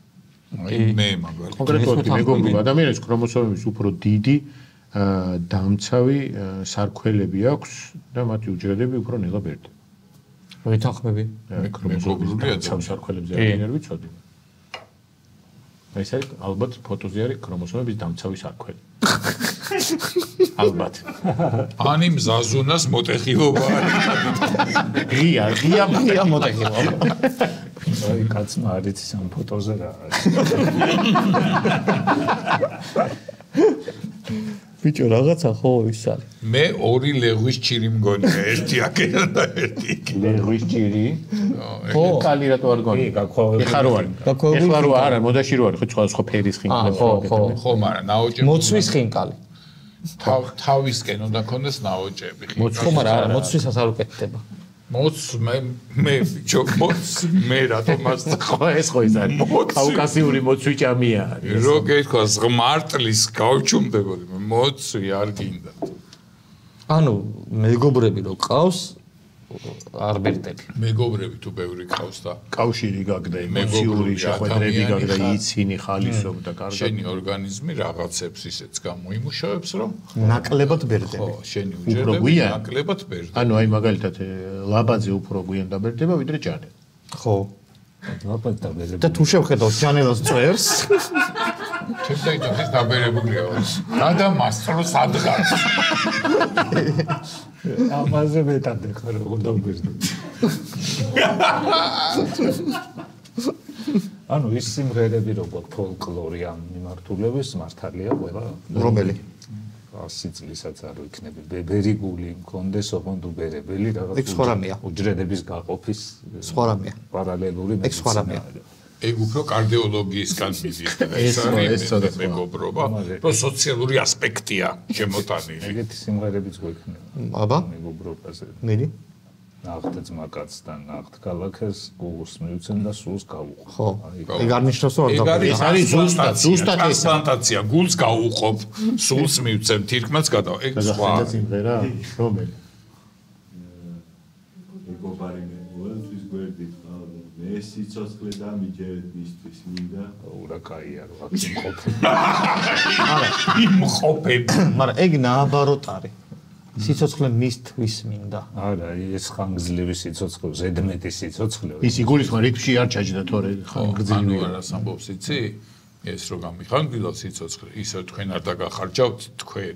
აი მე მაგალითად კონკრეტულად მეგობრობა ადამიანის ქრომოსომების უფრო დიდი დამცავი სარქველები აქვს და მათი უჯრედები უფრო ნელა ბერდება. მოითანხმები? მეგობრული დამცავ სარქველებზე ადამიანები წოდება. ეს არის ალბათ ფოტოზე არის ქრომოსომების დამცავი სარქველი. ალბათ. ანი მზაზუნას მოტეხილობა არის. ღია მოტეხილობა. აი კაცმა არ იცის ამ ფოტოზე რა არის. ბიჭო რაღაცა ხო ის არის. მე ორი ლეღვის ჭირი მგონია, ერთი აქედან და ერთი იქიდან. ლეღვის ჭირი? ხო, კალი რატო არ გონი? გაქვავებული. ეხლა რო არის. ეხლა რო არა, მოდაში რო არის, ხო სხვა ფერის ხინკალი. ხო, მაგრამ ნაოჭები. მოცვის ხინკალი. თავისკენ უნდა კონდეს ნაოჭები. ხო, მაგრამ არა, მოცვისას არ უკეთდება. მე ბიჭო, მე რატომ მას ხო ეს ხო ის არის. კავკასიური მოცვიჭამია არის. რო გეთქვა ღმარტლის გავჩუმდებოდი, მოცვი არ გინდა. ანუ მეგობრები რო ყავს არბერტები. მეგობრები თუ ბევრი ყავს და კავშირი გაგდა, ემოციური შეხვედრები გაგდა, იცინი, ხალისობდა კარგად. შენი ორგანიზმი რაღაცებს ისეც გამოიმუშავებს, რომ ნაკლებად ბერდები. ხო, შენი უჯრედები ნაკლებად ბერდება. ანუ აი მაგალითად ლაბაძე უფრო გვიან დაბერდება ვიდრე ჯანე. ხო. ლაპარაკ დაბერდება. და თუ შევხედავ ჯანელას წვერს, ჩემთან ის დაბერებულია. გადამასწრო სადღაც. ამაზე მეტად ხარ როგორ დაბერდება. ანუ ის სიმღერები როგორ ფოლკლორი ამ მიმართულების მართალია ყველა რომელი? 100 წლისაც არ იქნება ბებერიგული მქონდეს ოღონდ უბერებელი ეგ სხვა რამეა. უჯრედების გაყოფის სხვა რამეა. პარალელური ეგ სხვა რამეა. ეგ უფრო კარდიოლოგიისგან მიდის და ეს მეგობრობა, რომ სოციალური ასპექტია შემოტანილი. ეგეთი სიმღერებიც გვექნება. აბა, მეგობრობაზე. მიდი. ნახთ ძმაკაცთან, ნახთ ქალაქეს, გულს მივცემ და სულს გავუყო. ხო. ეგ არ ნიშნავს რომ არ ეს არის ზუსტად ტრანსპლანტაცია, გულს გავუყობ, სულს მივცემ, თირკმელს გადავა. ეგ სხვა. სიმღერა რომელი? მეგობარი მე ყველთვის გვერდით ხარ. მე სიცოცხლე დამიჯერეთ მისთვის მინდა. ურაკაია რა იმყოფ. არა, იმყოფები. მაგრამ ეგ ნააბაროთ არის. სიცოცხლე მისთვის მინდა. არა, ეს ხანგრძლივი სიცოცხლე, ზედმეტი სიცოცხლე. ის იგულისხმება რითმში არ ჩაჯდა თორე ხანგრძლივი. ანუ არა სამბობს იცი? ეს რო გამიხანგრილოთ სიცოცხლე, ისე თქვენ არ დაგახარჯავთ თქვენ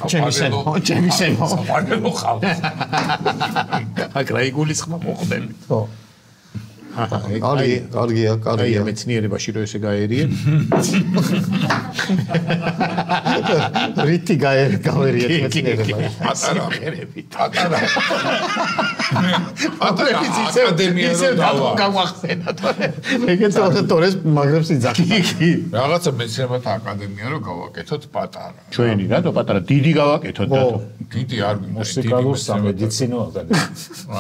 ჩემი შემო. საყარელო ხალხი. აკრა იგულისხმა მოხდები. ხო. კარგია. აი მეცნიერებაში რო ესე გაერიე. რითი გავერიეთ მეცნიერებაში. პატარა. აკადემია რო დავა. გავახსენა თორე. ეგეც თორეს მაგრებს იძახი. რაღაცა მეცნიერებათა აკადემია რო გავაკეთოთ პატარა. ჩვენი რატო პატარა დიდი გავაკეთოთ დათო. დიდი არ მინდა. მუსიკალურ სამედიცინო აკადემია.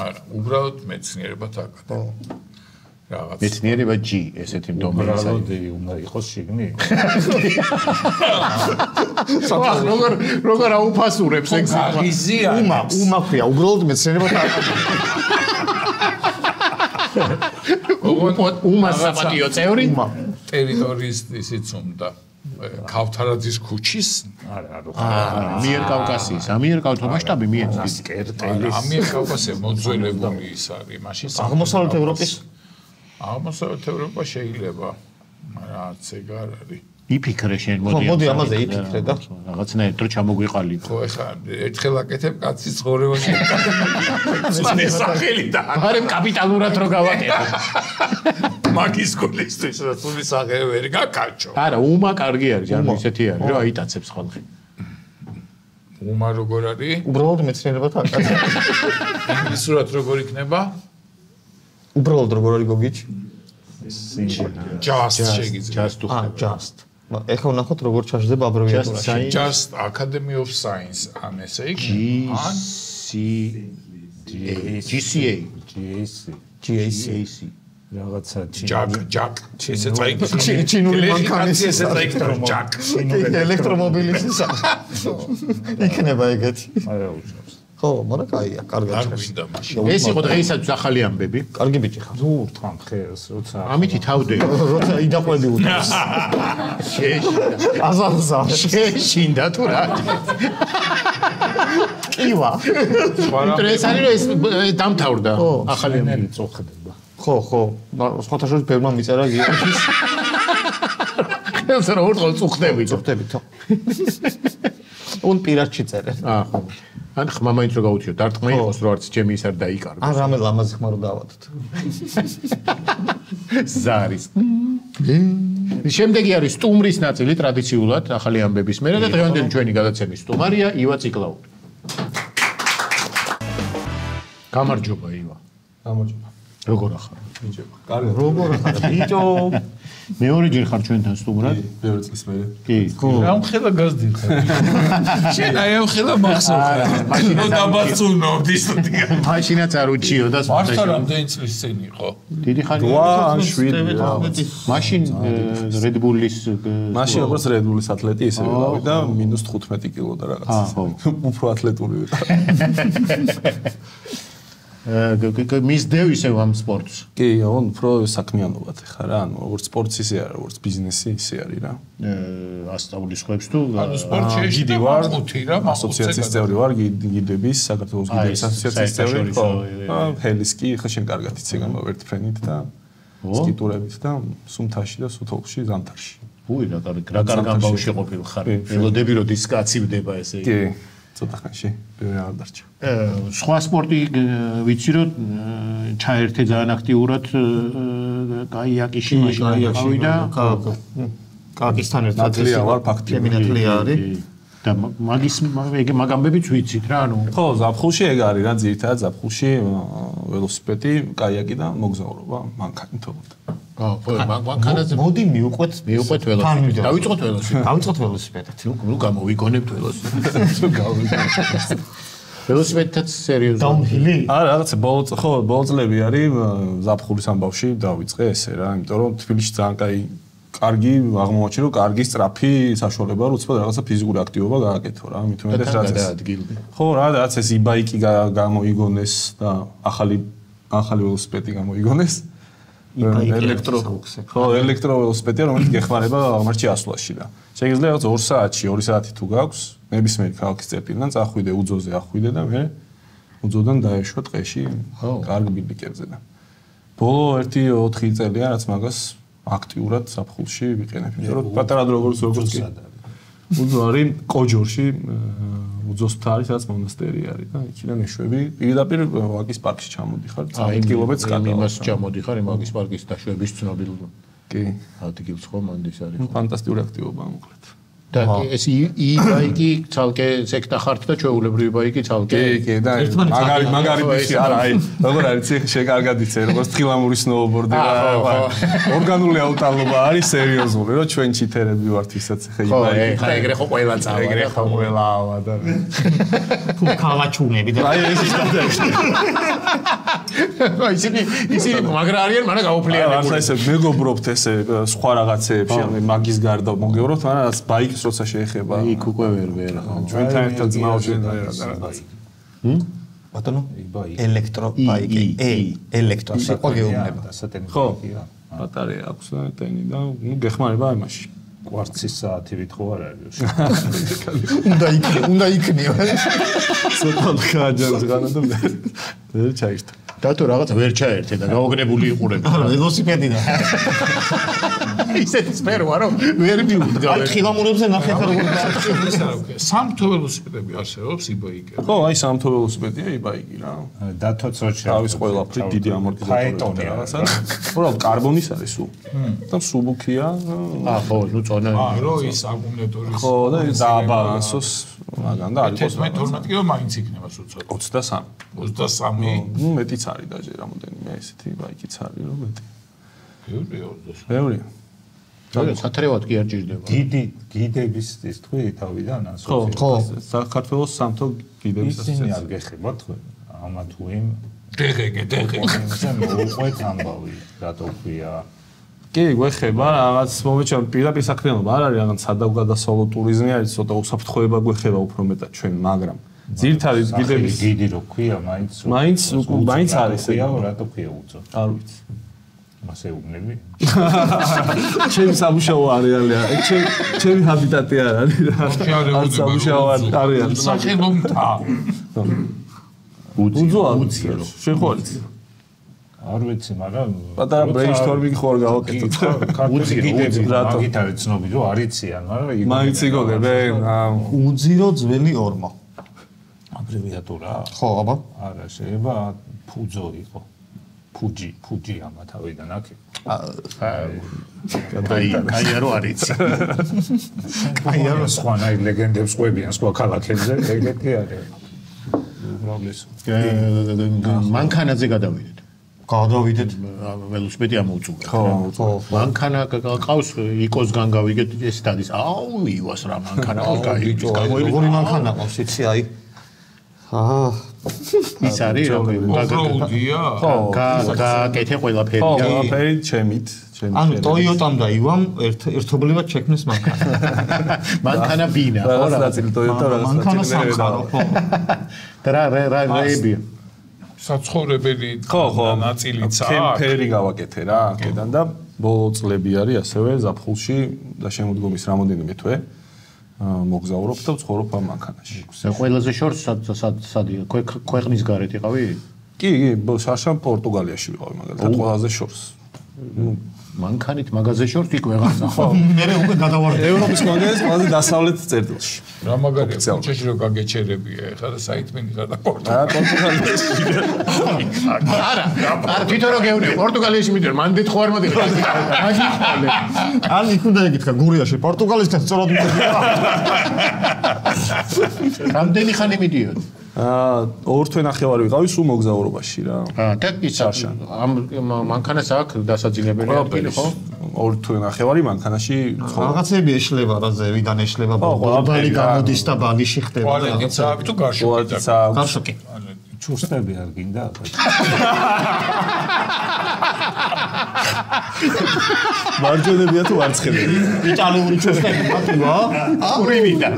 არა, უბრალოდ მეცნიერებათა აკადემია. რაღაც მეცნიერება G ესეთი დომენი არის. უბრალოდ უნდა იყოს შიგნი. როგორ აუფასურებს ეგ უმა ქვია, უბრალოდ მეცნიერებათა უმა საპატიო წევრი ტერიტორიის ისიც უნდა ქავთარაძის ქუჩის ამიერკავკასიის მასშტაბი მიეწვის კერტელის ამიერკავკასია მოძველებული ის არის მაშინ აღმოსავლეთ ევროპის აღმოსავლეთ ევროპა შეიძლება მაგრამ არც ეგ არ არის იფიქრე შენ მოდი ამაზე იფიქრე და რაღაცნაირად დრო ჩამოგვიყალიბ ხო ეხლა ერთხელ აკეთებ კაცის ცხოვრებაში სახელი და არემ კაპიტალურად რო გავაკეთე მაგის გულისთვის რა თული სახელი ვერ გაკაჩო არა უმა კარგი არის ანუ ისეთი არის რომ აიტაცებს ხალხი უმა როგორ არის უბრალოდ მეცნიერებათა აკადემია ინგლისურად როგორ იქნება უბრალოდ როგორ არის გოგიჩ just შეიძლება just ეხლა ვნახოთ როგორ ჩაჟდება აბრევიატურაში just Academy of Science ან ესე იგი GAC რაღაცა ჯაკ ესე წაიგდო ჩინური მანქანის ესე წაიგდო ჯაკ ელექტრომობილის ისა იქნება ეგეთი არა უჩნევს ხო მაგრამ კაია კარგად გვინდა მაშინ ეს იყო დღეისათვის ახალი ამბები კარგი ბიჭი ხარ ნუ ურთმან ხეს როცა ამითი თავდე როცა იდაყვები უტოს აზალზა შეშინდა თუ რა კივა ინტერესარი რომ ეს დამთავრდა ახალი ამბები წოხდება ხო სხვათა შორის ბევრმა მიწერა გიორგის ეს რა უთხო წუხდებით ხო un პირადში წერენ ხო ან ხმა მაინც რო გაუთიო დარტყმა იყოს რომ არც ჩემი ის არ დაიკარგოს ან რამე ლამაზი ხმა რო დავადოთ ზარის შემდეგი არის სტუმრის ნაწილი ტრადიციულად ახალი ამბების მერე და დღევანდელი ჩვენი გადაცემის სტუმარია ივა ციკლაური გამარჯობა ივა გამარჯობა როგორ ახარ ბიჭო კარგი როგორ ახარ ბიჭო მეორეჯერ ხარ ჩვენთან სტუმრად მეორე წლის მერე კი ამ ხელა გაზდით ხარ შენ აი ამ ხელა მახსოვს მაშინ დაბაცუნობ დისტუდია მაშინაც არ უჩიო და მართლა რამდენი წლის წინ იყო დიდი ხანი 8 ან 7 მაშინ Red Bull-ის მაშინ როგორც Red Bull-ის ათლეტი ისე ვიყავი და -15 კილო და რაღაც უფრო ათლეტური ვიყავი მისდევ ისევ ამ სპორტს. კი, on უფრო საქმიანობად ხა რა, ანუ როგორც სპორტი ისე არა, როგორც ბიზნესი ისე არის რა. ასწავლის ხუებს თუ ანუ სპორტში დიდი ვარ, ხუთი რა, ასოციაციის წევრი ვარ, გიდების, საქართველოს გიდების ასოციაციის წევრი, ხო. ჰელის კი ხა შენ კარგად იცი გამოვერთ ფრენით და სკიტურებით და სუმთაში და სუთოლში ზამთარში. უი რა კარგ ამბავში ყოფილ ხარ. ველოდები რო დისკაცივდება ესე იგი. კი. ცოტა ხანში ბევრი არ დარჩა. სხვა სპორტი ვიცი რომ ჩაერთე ძალიან აქტიურად კაიაკიში მაშინ ავი და კაკისთან ერთად ნათლია ვარ ფაქტია. ნათლია არის. და მაგამბებიც ვიცით რა, ანუ ხო, ზაფხულში ეგ არის რა, ძირითადად ზაფხულში ველოსიპედი, კაიაკი და მოგზაურობა, მანქანი თორემ. მანქანაზე მოდი მივყვეთ ველოსიპედი. დავიწყოთ ველოსიპედი. დავიწყოთ ველოსიპედით. ნუ გამოვიგონებთ ველოსიპედით. ველოსიპედითაც სერიოზულად. დაუნჰილი? არა, რაღაცა ბოლო წლები არის ზაფხულის ამბავში დავიწყე ესე რა, იმიტომ რომ თბილისში ძალიან კარგი აღმოაჩინე რომ კარგი სწრაფი საშუალება როცა რაღაცა ფიზიკური აქტივობა გააკეთო რა, მით უმეტეს რაც ხო რა, რაც ეს იბაიკი გამოიგონეს და ახალი ველოსიპედი გამოიგონეს. ელექტროველოსიპედია, რომელიც გეხმარება აღმართში ასვლაში და შეიძლება რაღაც 2 საათში, 2 საათი თუ გაქვს, ნებისმიერი ქალაქის წერტილიდან წახვიდე უძოზე ახვიდე და მე უძოდან დაეშვა ტყეში კარგ ბილიკებზე და ბოლო 1-4 წელია რაც მაგას აქტიურად საფხულში ვიყენებ, იმიტომ რომ პატარა როგორც კი უძო არის კოჯორში უძოს ფთარის რაც მონასტერი არის და იქიდან ეშვები პირდაპირ ვაკის პარკში ჩამოდიხარ 10 კილომეტრს გადავა. იმას ჩამოდიხარ ვაკის პარკის დაშვების ცნობილ კი ადგილს ხო მანდის არის. ფანტასტიკური აქტივობაა მოკლედ. და ეს ი-ბაიკი ცალკე სექტა ხართ და ჩვეულებრივი ბაიკი ცალკე კი და მაგარი ბიჭი არა აი როგორ არის ციხე კარგად იცი როგორც თხილამური სნოუბორდი რა ორგანული აუტანლობა არის სერიოზული რომ ჩვენ ჩითერები ვართ ისაც ხე ი-ბაიკი ხა ეგრე ხო ყველა წავა ეგრე ხო ყველავა და თუ კალაჩუნები და აი ეს ისინი მაგრა არიან მაგრამ გაუფლიანებული ახლა ესე მეგობრობთ ესე სხვა რაღაცეებში ანუ მაგის გარდა მოგებრობთ მაგრამ რაც ბაიკის როცა შეეხება იქ უკვე ვერ ჩვენთან ერთად ძმაობში ბატონო ელექტრობაიკი ელექტრო სიყო გეუბნება ხო ბატარეა აქვს და ტენი და ნუ გეხმარება იმაში კვარცის საათივით ხო არ არის უნდა იქნიო ცოტა ხაჯანს განა და ვერ ჩაიშთა დათო რაღაცა ვერ ჩაერთე და გაოგნებული იყურები არა ველოსიპედი და ისეთი სპეროა რომ ვერ მივუდგა აი ხილამურებზე ნახეთ როგორ გააკეთე სამთო ველოსიპედები არსებობს იბაიკები ხო აი სამთო ველოსიპედია იბაიკი რა დათოც რო თავის ყველაფრით დიდი ამორტიზატორი რაღაცა უბრალოდ კარბონის არის სულ და სუბუქია ხო ნუ წონა რო ის აკუმულატორი ხო და დააბალანსოს მაგან და არის 11-12 კილო მაინც იქნება სულ ცოტა 23 ნუ მეტიც არის დაჟე რამოდენიმე ესეთი ბაიკიც არის რომ მეტი ბევრი სათრევად კი არ ჭირდება გიდების ის თქვი თავიდან ხო საქართველოს სამთო გიდების ისინი არ გეხებათ ამა თუ იმ დღეგე მოუყვეთ ამბავი რატო ქვია კი გვეხება რაღაც მომეჩან პირდაპირ საქმიანობა არ არის რაღაც სადავგადასავლო ტურიზმი არის ცოტა უსაფრთხოება გვეხება უფრო მეტად ჩვენ მაგრამ ძირითადად გიდების დიდი რო ქვია მაინც არის ეგ რატო ქვია უწო არ ვიცი მასე უბნები ჩემი სამუშაო არეალია ჩემი ჰაბიტატი არ არის რა არ სამუშაო არეალი სახელმთა უძო შეხოლის არ ვიცი მაგრამ პატარა ბრეინსტორმინგ ხوار გავაკეთოთ უძი გიდები მაგით არის ცნობილი რომ არიციან მაგრამ მაინც იგონებენ უძირო ძველი ორმო აბრევიატურა ხო აბა არა შეიძლება ფუძო იყო ფუჯი ამა თავიდან აქ აი რო არიცი აი რო სხვანაირ ლეგენდებს ყვებიან სხვა ქალაქებზე ეგეთი არის უმრავლეს მანქანაზე გადავიდეთ ველოსიპედი ამოუწურეთ ხო მანქანა ყავს იკოსგან გავიგეთ ეს დადის აუ ივას რა მანქანა გაიგეთ როგორი მანქანა ყავს იცი აი ის არის ოფროუდია გააკეთე ყველაფერი ხო ყველაფერი ჩემით ანუ ტოიოტამ და ივამ ერთობლივად შექმნეს მანქანა მანქანა ბინა ხო რა ნაწილი ტოიოტა რა მანქანა სამყარო ხო და რა საცხოვრებელი ნაწილიც აქვს კემპერი გავაკეთე რა აქედან და ბოლო წლები არის ასევე ზაფხულში და შემოდგომის რამოდენიმე თვე მოგზაურობ და ვცხოვრობ ამ მანქანაში. ყველაზე შორს სადია ქვეყნის გარეთ იყავი? კი, შარშან პორტუგალიაში ვიყავი მაგალითად ყველაზე შორს. მანქანით მაღაზიაში ვარ იქ ვეღარ ხო მე უკვე გადავარდი ევროპის მაღაზიაში ყველაზე დასავლეთ წერტილში. რა მაგარია კუჩაში რო გაგეჩერებია ეხლა და საიტმენი ხარ და პორტუგალიაში. არა თვითონ რო გეუნე პორტუგალიაში მიდერ მანდეთ ხო არ მოდიხარ აგიხვალე ან იქ უნდა ეკითხა გურიაში პორტუგალისთან სწორად მიდია რამდენი ხანი მიდიოდ 2 თვე ნახევარი ვიყავი სულ მოგზაურობაში რა. და ის ამ მანქანას აქვს დასაძინებელი ადგილი ხო? 2 თვე ნახევარი მანქანაში რაღაცები ეშლება რა ზევიდან ეშლება ბალი გამოდის და ბალიში ხდება რაღაცა თუ გარშოკი გარშოკი ჩურსტები არ გინდა მარჯვენებია თუ არცხებია იტალიური ჩურსტები მათივა ურივიდა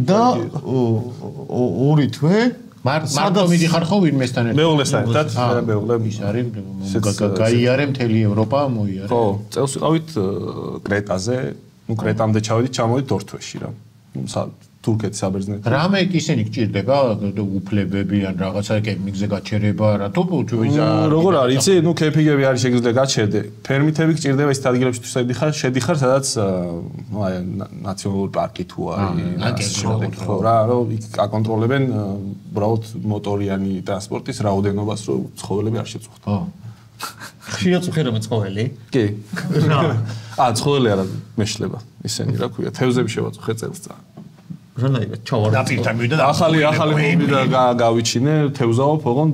და 2 თვე მარტო მიდიხარ ხო ვინმესთან ერთად? მეუღლესთან ერთად, მეუღლე ის არის გაიარე მთელი ევროპა მოიარე. ხო, წელს ვიყავით კრეტაზე, ნუ კრეტამდე ჩავედით, ჩამოვიდით 2 თვეში რა. ნუ თურქეთის საბერძნეთში. რამე ისინი გჭირდება უფლებები ან რაღაცა კემპინგზე გაჩერება რა თუ ვიზა როგორ არის იცი ნუ კემპინგები არის შეგიძლია გაჩერდე ფერმითები გჭირდება ის ადგილებში თუ შედიხარ სადაც ნუ აი ნაციონალური პარკი თუ არის ხო რა რომ იქ აკონტროლებენ უბრალოდ მოტორიანი ტრანსპორტის რაოდენობას რომ ცხოველები არ შეწუხდეთ ხო ხშირად წუხერა მეცხოველი კი ცხოველი არა მეშლება ისენი რა ქვია თევზები შევაწუხე წელს რანაირად ჩავარდი ახალი მომი და გავიჩინე თევზაო ფოგონ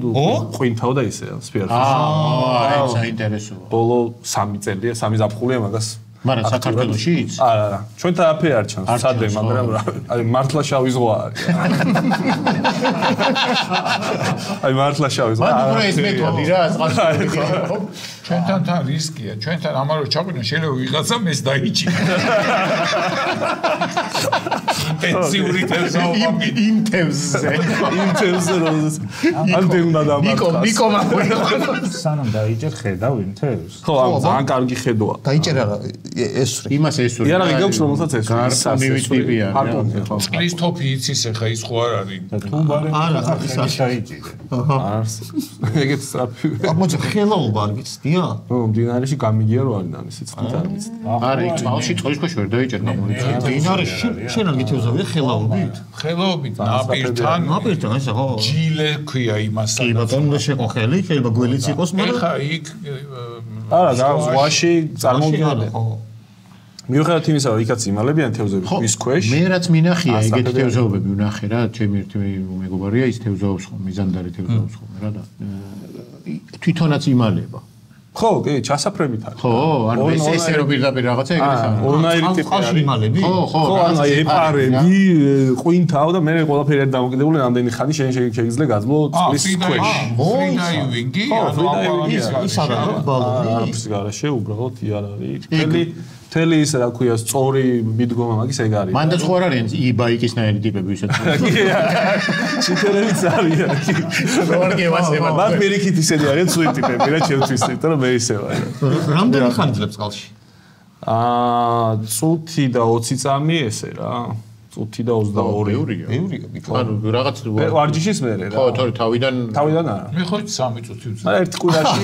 ყვინთავ და ისე სპიარში აი საინტერესოა ბოლო 3 წელია 3 ზაფხულია მაგას მაგრამ საქართველოშიც არა ჩვენთან აფე არ ჩანს სადე მაგრამ აი მართლა შავი ზღვა არის აი მართლა შავი ზღვა მაგრამ ეს მეთოდი რა წყალში ჩვენთან თან რისკია ჩვენთან ამარო ჩაყვინო შეიძლება ვიღაცა მეს დაიჭირა ინტენსიური თევზაობა იმ თევზზე როზეს ანტე უნდა დამარტყას ნიკო სანამ დაიჭერ ხედავ იმ თევზს ხო ამ ძალიან კარგი ხედოა დაიჭერ არა ესური იმას ესური იარაღი გაქვს რომელსაც ესური მივიტვია წყლის თოფი იცის ახლა ის ხო არ არის თუ ბარემ არა დაიჭირე არს ეგეთ სწრაფი აღმოჩნდა ხელაობა არ გიცდია მდინარეში გამიგია რომ არის ამისი წყლით არ ვიცი არა იქ წყალში წყლის ქვეშ ვერ დაიჭერ გამოიწვია მდინარეში შენ არ გითევზავია ხელაობით ნაპირთან ესე ხო ჯილე ქვია იმას კი ბატონო შეყო ხელი შეიძლება გველიც იყოს მაგრამ ეხა იქ არა და ზღვაში წარმოვიდგინე მიუხედავად იმისა რომ იქაც იმალებიან თევზები ის ქვეშ მე რაც მინახია ეგეთი თევზაობები ვნახე რა ჩემი ერთი მეგობარია ის თევზაობს ხომ მიზანდარი თევზაობს ხომ რა და თვითონაც იმალება ხო, კი, ჩასაფრებით არის. ხო, ანუ ესე რომ პირდაპირ რაღაცა ეგრეს არის. ორნაირი ტიპი არის. იმალები? ხო, ანუ ეპარები, ყვინთავ და მე ყველაფერი არის დამოკიდებული რამდენი ხანი შეიძლება გაძლო წყლის ქვეშ. ფრიდაივინგი, ის არა ბალონი. არის გარაშე უბრალოდ არ არის. თელი ის რა ქვია სწორი მიდგომა მაგის ეგ არის. მანდ ხო არ არის ი-ბაიკისნაირი ტიპები ისეთ. ჩიტერებიც არიან. როგორ გევასება. მაგ პირიქით ისეთი არიან ცუდი ტიპები რა ჩემთვის, იმიტომ რომ მე ისე ვარ. რამდენი ხანი ძლებს წყალში? წუთი და 20 წამი ესე რა. წუთი და 22. ევრია. ანუ რაღაც ვარჯიშის მერე რა. ხო, თორე თავიდან არა. მე ხო 3 წუთი ვძებ. მაგრამ ერთ კვირაში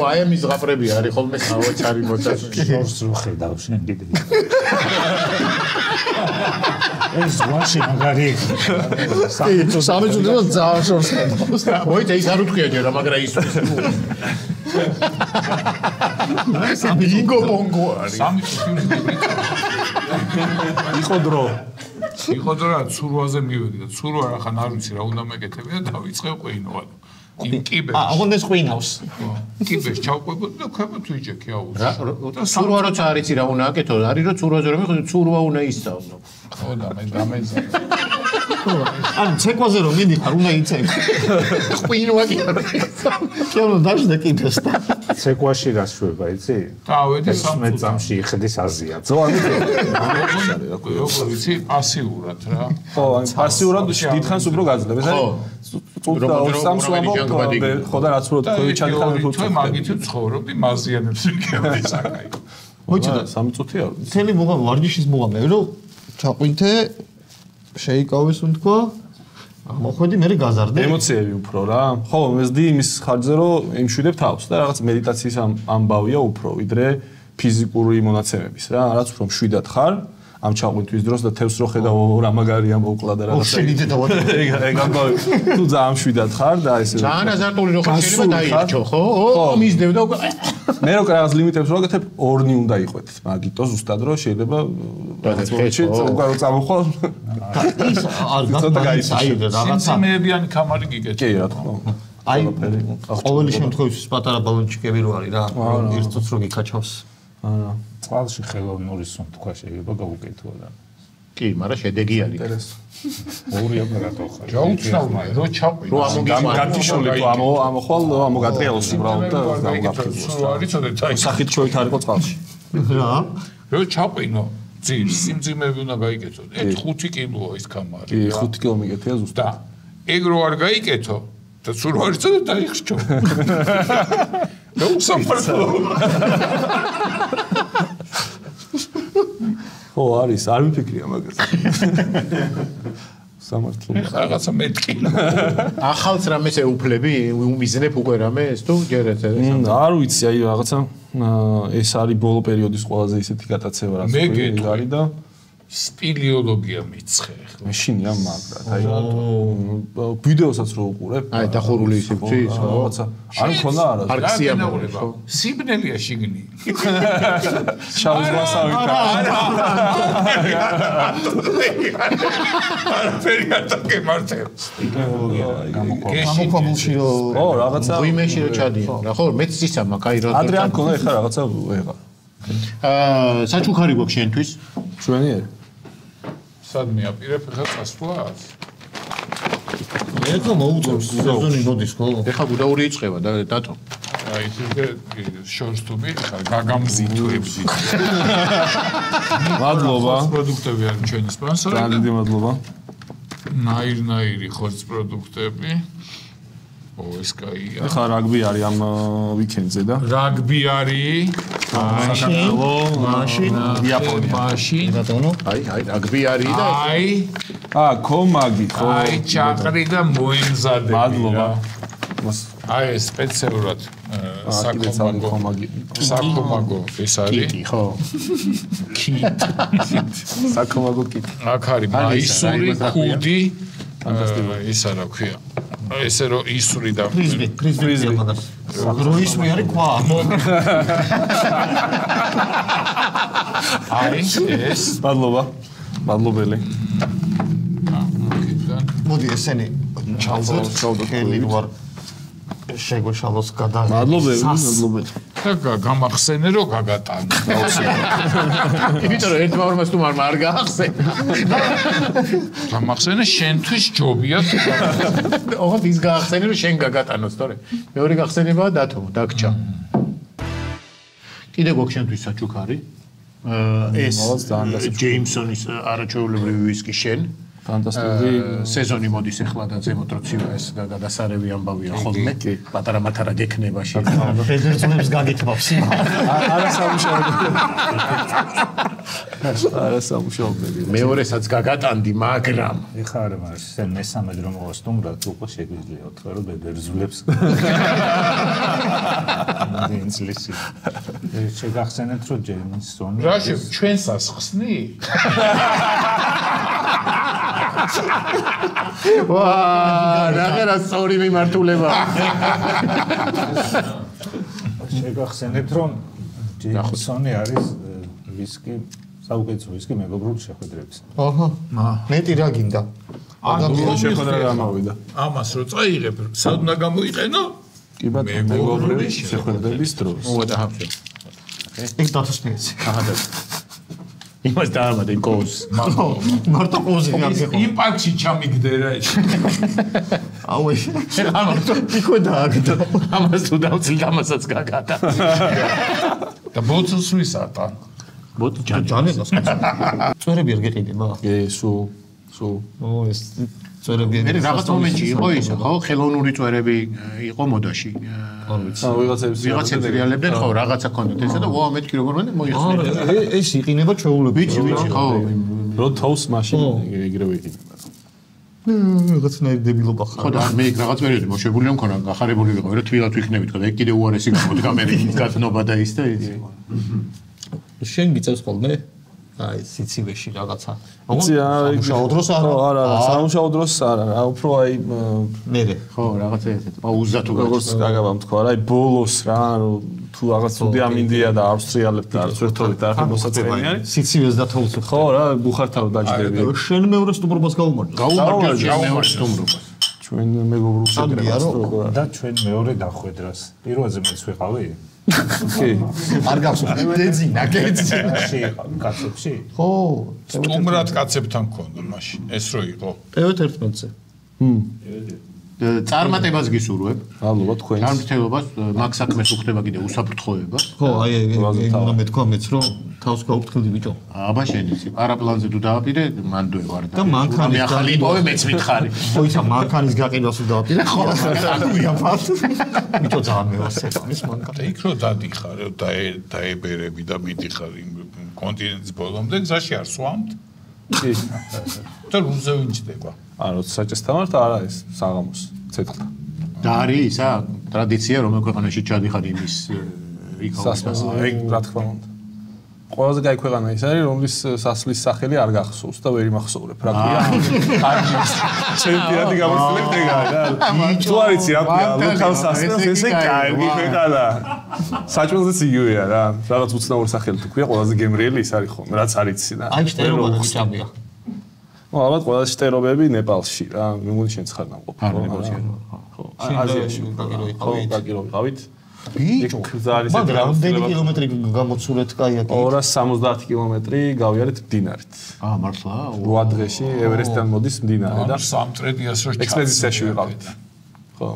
აი ამის ზღაპრები არის ხოლმე საოცარი მოწასული. შორს რო ხედავ შენ კიდე. ეს ვაში მაგარი. 3 წუთი და ძალიან შორს ხედავ. მოიცა ის არ უთქვია ჯერ, მაგრამ ის ბინგო ბონგო არის. 3 წუთი ვძებ. იყო დრო. იყო რა ცურვაზე მივედი და ცურვა ახან არ ვიცი რა უნდა მეკეთები და დავიწყე ყვინოა. იმ კიბეს. აღონდეს ყვინავს. კიბეს ჩავყვებოდი და ქვემოთ ვიჭექი აუზს. და ცურვა როცა არ იცი რა უნდა აკეთო, არის რომ ცურვაზე რომ მიხო ცურვა უნდა ისწავლო. ხო და მე დამეძა. ან ცეკვაზე რომ მიდიხარ უნდა იცექ. ყვინვა კი არ შეიძლება დაждე კიბეს და ცეკვაში რა შვება, იცი? დავედი 3 წამში იხდის აზია. როგორ ვიცი პასიურად რა. ხო, პასიურად დიდხანს უფრო გაძლევ. ეს არის წუთ და 2 წამს ვამბობ, ხო და რაც უფრო თქვი ჩადიხარ უფრო თუ მაგით ცხოვრობდი მაზიანებს ვიგებდი საკაი. მოიცა 3 წუთია. თელი ვარჯიშის მოგამე რომ ჩაყვინთე შეიკავეს უთქვა მოხვედი მე გაზარდე. ემოციები უფრო რა. ხო, მესდი იმის ხარჯზე რომ იმშვიდებ თავს და რაღაც მედიტაციის ამბავია უფრო ვიდრე ფიზიკური მონაცემების რა. რაც უფრო მშვიდად ხარ ამ ჩაყვიტვის დროს და თევს რო ხედავ რა მაგარია მოკლა და რაღაცა. ეგ ამბავი. თუ ძალიან მშვიდად ხარ და ესე ძალიან აზარტული რო ხარ შეიძლება დაირჩო, ხო? მისდევ და მე რო რაღაც ლიმიტებს რო გაკეთებ ორნი უნდა იყვეთ. მაგიტო ზუსტად რო შეიძლება რაღაც მომენტში უყარო წამოხვალ. ის არ გაგაიცი რაღაცა. სიმეებიანი კამარი გიგეთ. კი რა თქმა უნდა. აი ყოველი შემთხვევაში პატარა ბალონჩიკები რო არის რა. ერთოც რო გიქაჩავს. არა. წყალში ხელოვნური სუნთქვა შეიძლება გაუკეთო და კი, მაგრამ შედეგი არის. ორი აპარატო ხარ. ჯაუცნაურია, რო ჩაყვი. რო გამოგატიშული თუ ამოხვალ ამოგატრიალოს უბრალოდ და გამოგაფრთხილოს. სულ არის ცოტა აი სახით შოით არისო წყალში. რა? რო ჩაყვინო, ძირს სიმძიმეები უნდა გაიკეთო. 5 კილოა ის კამარი. კი, 5 კილო მიგეთია ზუსტად. ეგ რო არ გაიკეთო და სულ არის ცოტა დაიხშო. და უსამართლო. ხო, არის, არ მიფიქრია მაგას. სამართლო. რაღაცა მეთქი. ახალს რამეს ეუფლები, უმიზნებ უკვე რამეს თუ ჯერ ეს არ ვიცი, აი რაღაცა ეს არის ბოლო პერიოდის ყველაზე ისეთი გატაცება რაც არის და სპილიოლოგია მიცხე ხო? მეშინია მაგრად, აი ვიდეოსაც რო უყურებ, აი დახურული ისე ვცის, ხო? რაღაცა არ მქონდა არა. არქსია მოყურება. სიბნელია შიგნი. შავი ზღვასავი და არაფერია გემართებს. გამოყვანილში რო ო რაღაცა ვიმეში რო ჩადიან რა ხო მეც ისამა კაი რო ადრე არ მქონდა ეხლა რაღაცა ვეღარ. საჩუქარი გვაქვს შენთვის ჩვენი სად მიაპირებ ხა წასვლას? ეხლა მოუწევს სეზონი მოდის ხო? ეხლა გუდაური იწყება და დატო. აი ისე შორს თუ მიხარ გაგამზითოებს. მადლობა. პროდუქტები არის ჩვენი სპონსორი. დიდი მადლობა. ნაირ-ნაირი ხორცის პროდუქტები. ო ეს კაია. ეხლა რაგბი არის ამ ვიკენდზე და რაგბი არის. მაშინ იაპონია. მაშინ ბატონო. აი რაგბი არის და აი კომაგი ხო. აი ჩაყრი და მოემზადები. მადლობა. აი ეს სპეციალურად საკომაგო კომაგი. საკომაგო ეს არის. კიტი ხო. საკომაგო კიტი. აქ არის მაისური, ხუდი. ისა რა ქვია. ესე რომ ისური და ფრიზბი მაგას. როისმი არის ქვა. აი ეს მადლობა. მადლობელი. მოდი ესენი ჩავდოთ ხელი ვარ შეგვეშალოს გადა. მადლობელი, მადლობელი. და გამახსენე რომ გაგატანე. იმიტომ რომ ერთმაორმას თუ არ გაახსენე. გამახსენე შენთვის ჯობია. ოღონდ ის გაახსენე რომ შენ გაგატანოს, თორე მეორე გახსენებაა დათო, დაგჭა. კიდე გვაქვს შენთვის საჩუქარი. ეს ჯეიმსონის არაჩვეულებრივი ვისკი შენ. ფანტასტიკური სეზონი მოდის ახლა და ზემოთ რო ცივა ეს გადასარევი ამბავია ხოლმე. პატარა მათარა გექნება შენ. ფედერაციებს გაგეთმავს. არასამუშაებელი. მეორესაც გაგატანდი, მაგრამ ეხლა არ მაქვს ეს მესამე დრო მოვასტუმრად უკვე შეგვიძლია უთხრა რომ ბედერზულებს. ინცლისი. შეგახსენეთ რომ ჯეიმსონი რაში ჩვენ სასხსნი? ვა, რა სწორი მიმართულება. შეგახსენეთ რომ ჯეიმსონი არის ვისკი საუკეთესო ვისკი მეგობრულ შეხვედრებს. აჰა. მეტი რა გინდა? შეხვედრა გამოვიდა. ამას რო წაიღებ, სად უნდა გამოიყენო? კი ბატონო, მეგობრული შეხვედრების დროს. მოადაჰავშე. ეს დათოსპიეცი. აჰა და იმას დაამატე კოს. მარტო კოზი გაგიყო. იმპაქტში ჩამიგდერა ეს. აუ ეს. ამათო იქო დააგდო. ამას თუ დავწილ ამასაც გაგატა. და ბოთლს ვისატან. ბოთლ ჯანებას. წვერები არ გეყიდება? კი, სულ. ო ეს წვერები. მე რაღაც მომენტში იყო ის, ხო, ხელოვნური წვერები იყო მოდაში. ვიღაცებს რეალებდნენ, ხო, რაღაცა ქონდათ ესა და ვა მეთქი როგორ მანდ მოიხსნა. ეს იყინება ჩვეულები. ვიცი, ხო. რო თავს მაშინ ეგრევე იყინება. რაღაცნაირი დებილობა ხარ. ხო და მე რაღაც პერიოდი მოშებული მქონა, გახარებული ვიყავი, რომ თბილად ვიქნებით, ხო და ეგ კიდე უარესი გამოდგა მე გათნობა და ის და იცი. შენ გიწევს ხოლმე? აი, სიცივეში რაღაცა. სამუშაო დროს არა, სამუშაო დროს არა, რა უფრო აი მერე. ხო, რაღაცა ესეთ. პაუზა თუ როგორც გაგაბამ თქვა რა, აი ბოლოს რა, რომ თუ რაღაც ცუდი ამინდია და ავსტრიალებთ და არც ერთობით არ მოსაწევი არის. სიცივეს და თოვლს. ხო რა, ბუხართავ დაჯდები. შენ მეორე სტუმრობას გაუმარჯო. გაუმარჯო შენ მეორე სტუმრობას. ჩვენ მეგობრულ შეგრებას როგორ და ჩვენ მეორე დახვედრას. პირველზე მეც ვიყავი? კი. არ გახსოვს. დეძინა, კაცებში იყავ, კაცებში? ხო, სტუმრად კაცებთან გქონდა მაშინ. ეს რო იყო. TV11-ზე. წარმატებას გისურვებ. მადლობა თქვენს. გამრთელობას, მაგ საქმეს უხდება კიდე უსაფრთხოება. ხო, აი უნდა მეთქვა მეც რომ თავს გავფრთხილდი ბიჭო. აბა შენ იცი, პარაპლანზე თუ დააპირე, მანდ ვარ და მანქანის ახალი იპოვე მეც მითხარი. ხო, იცი მანქანის გაყიდვას თუ დააპირე, ხო, მიაფართ. ბიჭო ძალიან მევასება ის მანქანა. და იქ რო დადიხარ, დაებერები და მიდიხარ იმ კონტინენტის ბოლომდე, გზაში არ სვამთ? კი. და რუზე ვინჩდება. ანუ საჭესთან არ არის საღამოს ცეცხლ. და არის ისა ტრადიცია რომ ქვეყანაში ჩადიხარ იმის სასმელს. აი რა თქმა უნდა. ყველაზე კაი ქვეყანა ის არის რომლის სასლის სახელი არ გახსოვს და ვერ იმახსოვრებ რა ქვია. ჩემპიონატი გამოსვლებ ეგაა რა. თუ არ იცი რა ქვია ლოკალ სასმელს ესე კარგი ქვეყანა. საჭმელზეც იგივეა რა. რაღაც უცნაური სახელი თუ ქვია ყველაზე გემრიელი ის არის ხომ რაც არ იცი და. აი შტერობა და ბიჭამია. ალბათ ყველა შტერობები ნეპალში რა. მე მგონი შენც ხარ ნამყოფი. ხო. აზიაში გაგიროვიყავით. ბიჭო, მაგრამ რამდენი კილომეტრი გამოცურეთ კაია კი? 270 კილომეტრი გავიარეთ მდინარით. მართლა? 8 დღეში ევერესტიდან მოდის მდინარე და სამტრედიას რო ექსპედიციაში ვიყავით. ხო.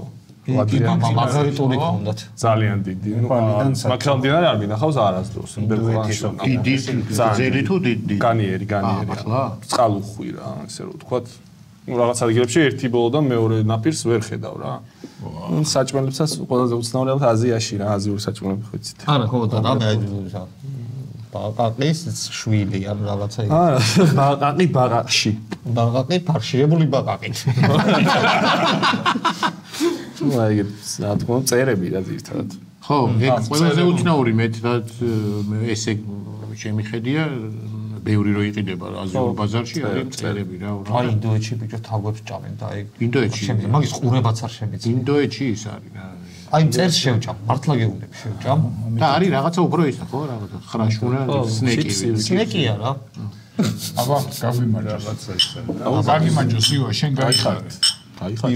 მაგარი ტური გქონდათ. ძალიან დიდი. მაგრამ მდინარე არ მინახავს არასდროს. დიდი ძელი თუ დიდი? განიერი. მართლა? წყალუხვი რა, ესე რომ ვთქვათ. რაღაც ადგილებში ერთი ბოლოდან მეორე ნაპირს ვერ ხედავ რა. საჭმელებსაც ყველაზე უცნაური ალბათ აზიაში რა, აზიური საჭმელები ხო იცით. არა, ხო და რა ბაყაყის შვილი ან რაღაცა იგი. არა, ბაყაყი ბაყაყში. ბაყაყი ფარშირებული ბაყაყი. აი რა თქმა უნდა წერები რა ძირთადად. ხო, ეგ ყველაზე უცნაური მეტად ესე შემიხედია ბევრი რო იყიდება აზიურ ბაზარში არის წერები რა. აი ინდოეთში ბიჭო თაგვებს ჭამენ და ეგ ინდოეთში მაგის ყურებაც არ შემეწია. ინდოეთში ის არის რა. აი წერს შევჭამ, მართლა გეუბნები შევჭამ. და არის რაღაცა უფრო ისა ხო რაღაცა ხრაშუნა სნეკი. სნეკია რა. აბა გავიმარჯვა რაღაცა ისე. აბა გაგიმარჯოს იო შენ გაიხარე.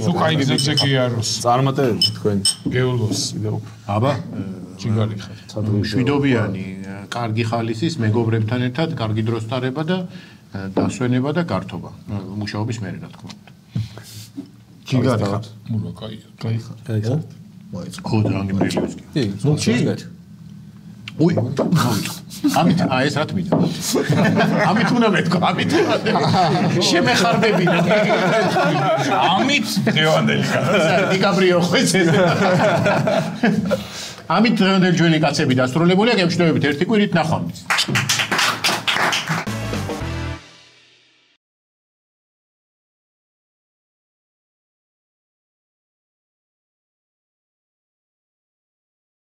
თუ კაი გზებზე გიაროს. წარმატებები თქვენ. გეულოს. აბა ჩიგარი ხარ. შვიდობიანი კარგი ხალისის მეგობრებთან ერთად კარგი დროს ტარება და დასვენება და გართობა. მუშაობის მერე რა თქმა უნდა. ჩიგარი ხარ. მულა კაია. კაი ხარ. ხო ძალიან გემრიელებს კი. კი, მუჩით. უი, ამით ეს რა თქმა უნდა. ამით უნდა მეთქვა, ამით. შემეხარდებინა. ამით დღევანდელი კაცი. დიკაბრიო ხო ეს. ამით დღევანდელი ჩვენი კაცები დასრულებულია, გემშვიდობებით ერთი კვირით ნახვამდის.